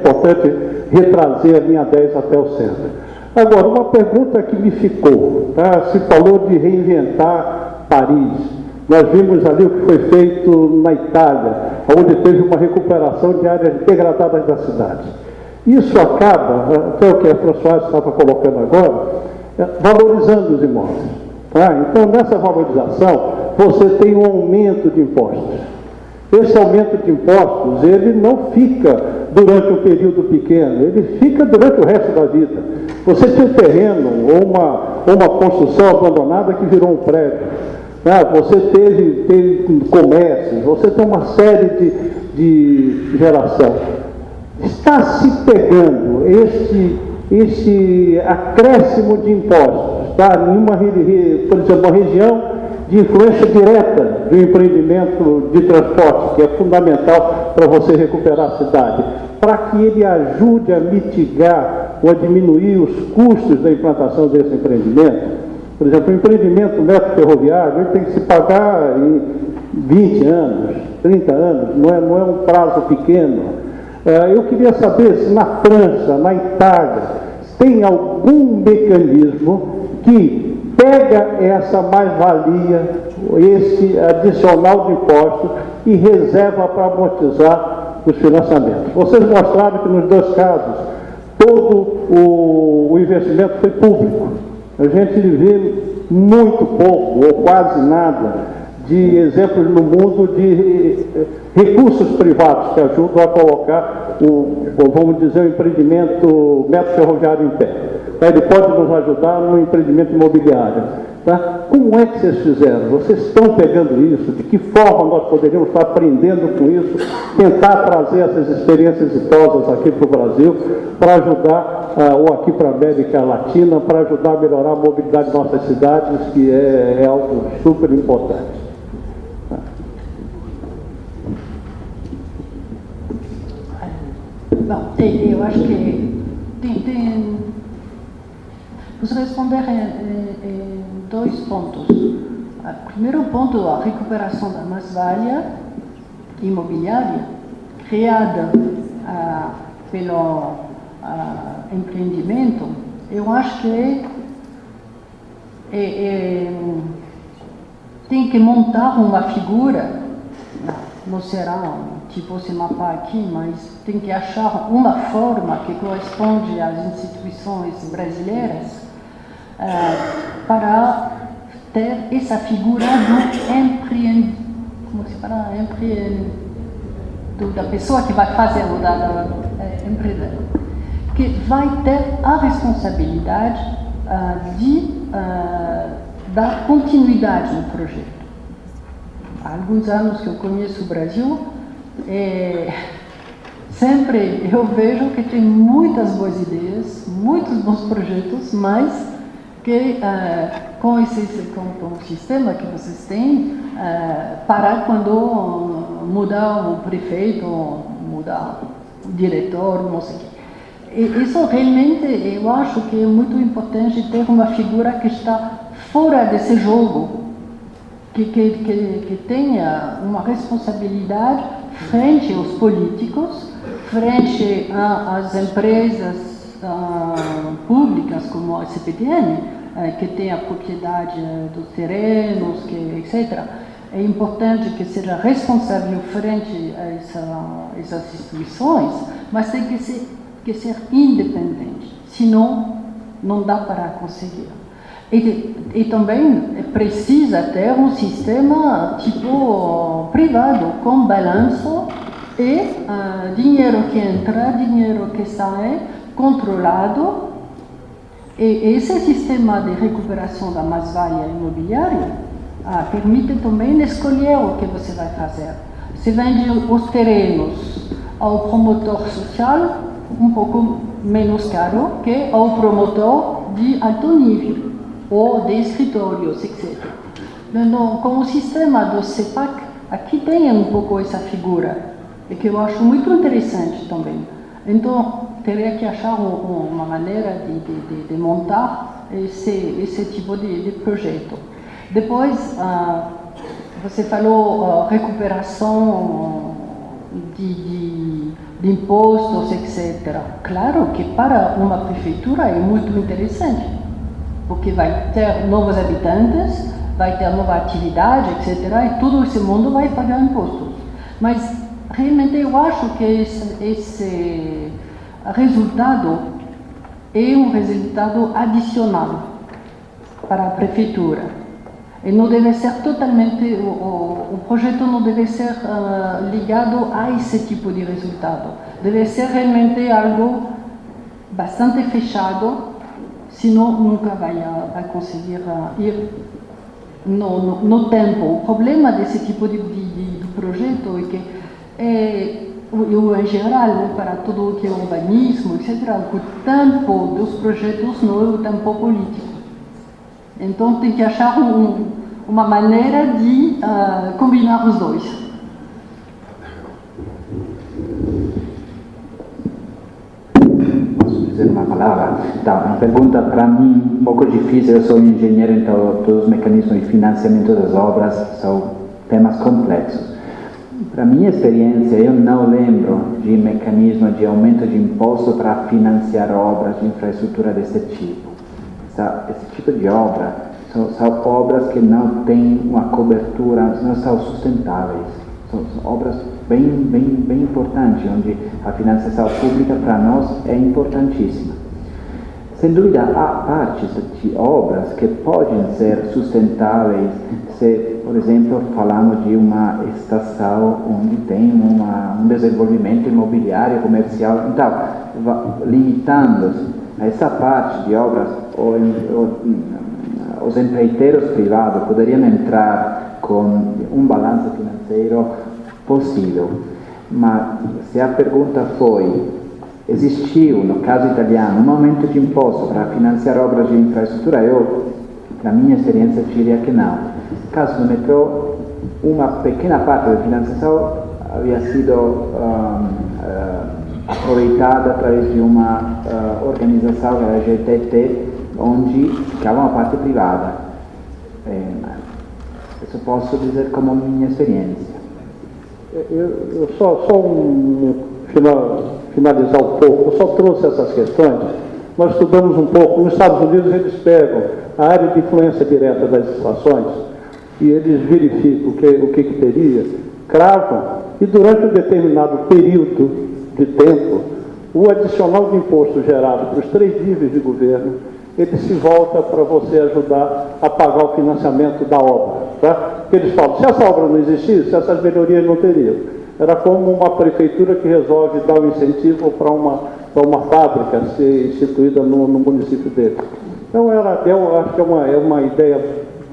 retrazer a linha 10 até o centro. Agora, uma pergunta que me ficou, tá? Se falou de reinventar Paris. Nós vimos ali o que foi feito na Itália, onde teve uma recuperação de áreas degradadas da cidade. Isso acaba, que é o que a Françoise estava colocando agora, valorizando os imóveis. Tá? Então, nessa valorização, você tem um aumento de impostos. Esse aumento de impostos, ele não fica durante um período pequeno, ele fica durante o resto da vida. Você tinha um terreno ou uma construção abandonada que virou um prédio. Você teve comércios, você tem uma série de geração. Está se pegando esse acréscimo de impostos, tá? Por exemplo, uma região de influência direta do empreendimento de transporte, que é fundamental para você recuperar a cidade, para que ele ajude a mitigar ou a diminuir os custos da implantação desse empreendimento. Por exemplo, o empreendimento metro ferroviário, ele tem que se pagar em 20 anos, 30 anos, não é um prazo pequeno. Eu queria saber se na França, na Itália, tem algum mecanismo que pega essa mais-valia, esse adicional de impostos e reserva para amortizar os financiamentos. Vocês mostraram que nos dois casos, todo o investimento foi público. A gente vê muito pouco ou quase nada de exemplos no mundo de recursos privados que ajudam a colocar vamos dizer, o empreendimento metro ferroviário em pé. Ele pode nos ajudar no empreendimento imobiliário. Tá? Como é que vocês fizeram? Vocês estão pegando isso? De que forma nós poderíamos estar aprendendo com isso, tentar trazer essas experiências exitosas aqui para o Brasil, para ajudar, ou aqui para a América Latina, para ajudar a melhorar a mobilidade de nossas cidades, que é algo super importante. Bom, eu acho que Vou responder em dois pontos. Primeiro ponto, a recuperação da mais-valia imobiliária, criada pelo empreendimento, eu acho que tem que montar uma figura, não será tipo esse mapa aqui, mas tem que achar uma forma que corresponde às instituições brasileiras para ter essa figura da pessoa que vai fazer o empreendedor, que vai ter a responsabilidade de dar continuidade no projeto. Há alguns anos que eu conheço o Brasil, sempre eu vejo que tem muitas boas ideias, muitos bons projetos, mas que com o sistema que vocês têm, parar quando mudar o prefeito, mudar o diretor, não sei o quê. Isso realmente eu acho que é muito importante ter uma figura que está fora desse jogo, que tenha uma responsabilidade frente aos políticos, frente às empresas públicas como a CPTM, que tem a propriedade dos terrenos, etc. É importante que seja responsável frente a essas instituições, mas tem que ser independente, senão não dá para conseguir. E também precisa ter um sistema tipo privado, com balanço e dinheiro que entra, dinheiro que sai, controlado. E esse sistema de recuperação da mais-valia imobiliária permite também escolher o que você vai fazer. Você vende os terrenos ao promotor social um pouco menos caro que ao promotor de alto nível, ou de escritórios, etc. Com o sistema do CEPAC, aqui tem um pouco essa figura, e que eu acho muito interessante também. Então, teria que achar uma maneira de montar esse tipo de projeto. Depois, você falou recuperação de impostos, etc. Claro que para uma prefeitura é muito interessante, porque vai ter novos habitantes, vai ter nova atividade, etc. E todo esse mundo vai pagar impostos. Mas realmente eu acho que esse resultado é um resultado adicional para a prefeitura. E não deve ser totalmente, o projeto não deve ser ligado a esse tipo de resultado. Deve ser realmente algo bastante fechado, senão nunca vai conseguir ir no tempo. O problema desse tipo de projeto é que, em geral, para tudo o que é urbanismo, etc., o tempo dos projetos não é o tempo político. Então tem que achar uma maneira de combinar os dois. Posso dizer uma palavra? Tá, uma pergunta para mim um pouco difícil. Eu sou engenheiro, então todos os mecanismos de financiamento das obras são temas complexos. Para minha experiência, eu não lembro de mecanismo de aumento de imposto para financiar obras de infraestrutura desse tipo. Esse tipo de obra são obras que não têm uma cobertura, não são sustentáveis. São obras bem importantes, onde a financiação pública para nós é importantíssima. Sem dúvida, há partes de obras que podem ser sustentáveis se, por exemplo, falamos de uma estação onde tem um desenvolvimento imobiliário comercial. Então, limitando-se a essa parte de obras, os empreiteiros privados poderiam entrar com um balanço financeiro possível. Mas se a pergunta foi, existiu, no caso italiano, um aumento de imposto para financiar obras de infraestrutura, na minha experiência, diria que não. No caso do metrô, uma pequena parte da financiação havia sido aproveitada através de uma organização, que era a GTT, que é uma parte privada. Isso posso dizer como minha experiência. Eu só finalizar um pouco, eu só trouxe essas questões. Nós estudamos um pouco, nos Estados Unidos eles pegam a área de influência direta das estações e eles verificam o que teria, cravam, e durante um determinado período de tempo, o adicional de imposto gerado para os 3 níveis de governo, ele se volta para você ajudar a pagar o financiamento da obra. Tá? Porque eles falam, se essa obra não existisse, essas melhorias não teriam. Era como uma prefeitura que resolve dar um incentivo para uma fábrica ser instituída no município dele. Então, eu acho que é uma ideia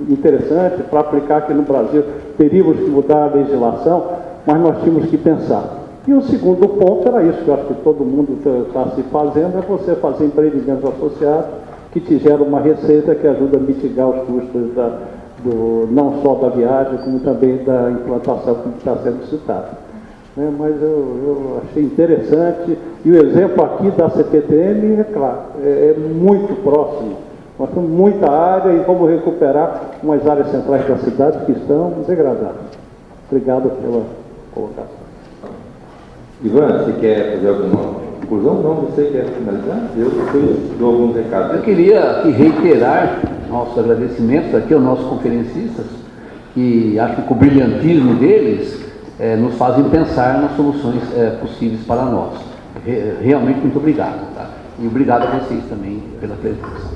interessante para aplicar aqui no Brasil. Teríamos que mudar a legislação, mas nós tínhamos que pensar. E o segundo ponto era isso, que eu acho que todo mundo está se fazendo, é você fazer empreendimentos associados que te geram uma receita que ajuda a mitigar os custos não só da viagem, como também da implantação que está sendo citada. Mas eu achei interessante, e o exemplo aqui da CPTM, é claro, é muito próximo. Nós temos muita área e vamos recuperar umas áreas centrais da cidade que estão degradadas. Obrigado pela colocação. Ivan, você quer fazer alguma conclusão? Não, você quer finalizar? Eu dou alguns recados. Eu queria aqui reiterar nossos agradecimentos aqui aos nossos conferencistas, que acho que com o brilhantismo deles nos fazem pensar nas soluções possíveis para nós. Realmente muito obrigado. Tá? E obrigado a vocês também pela presença.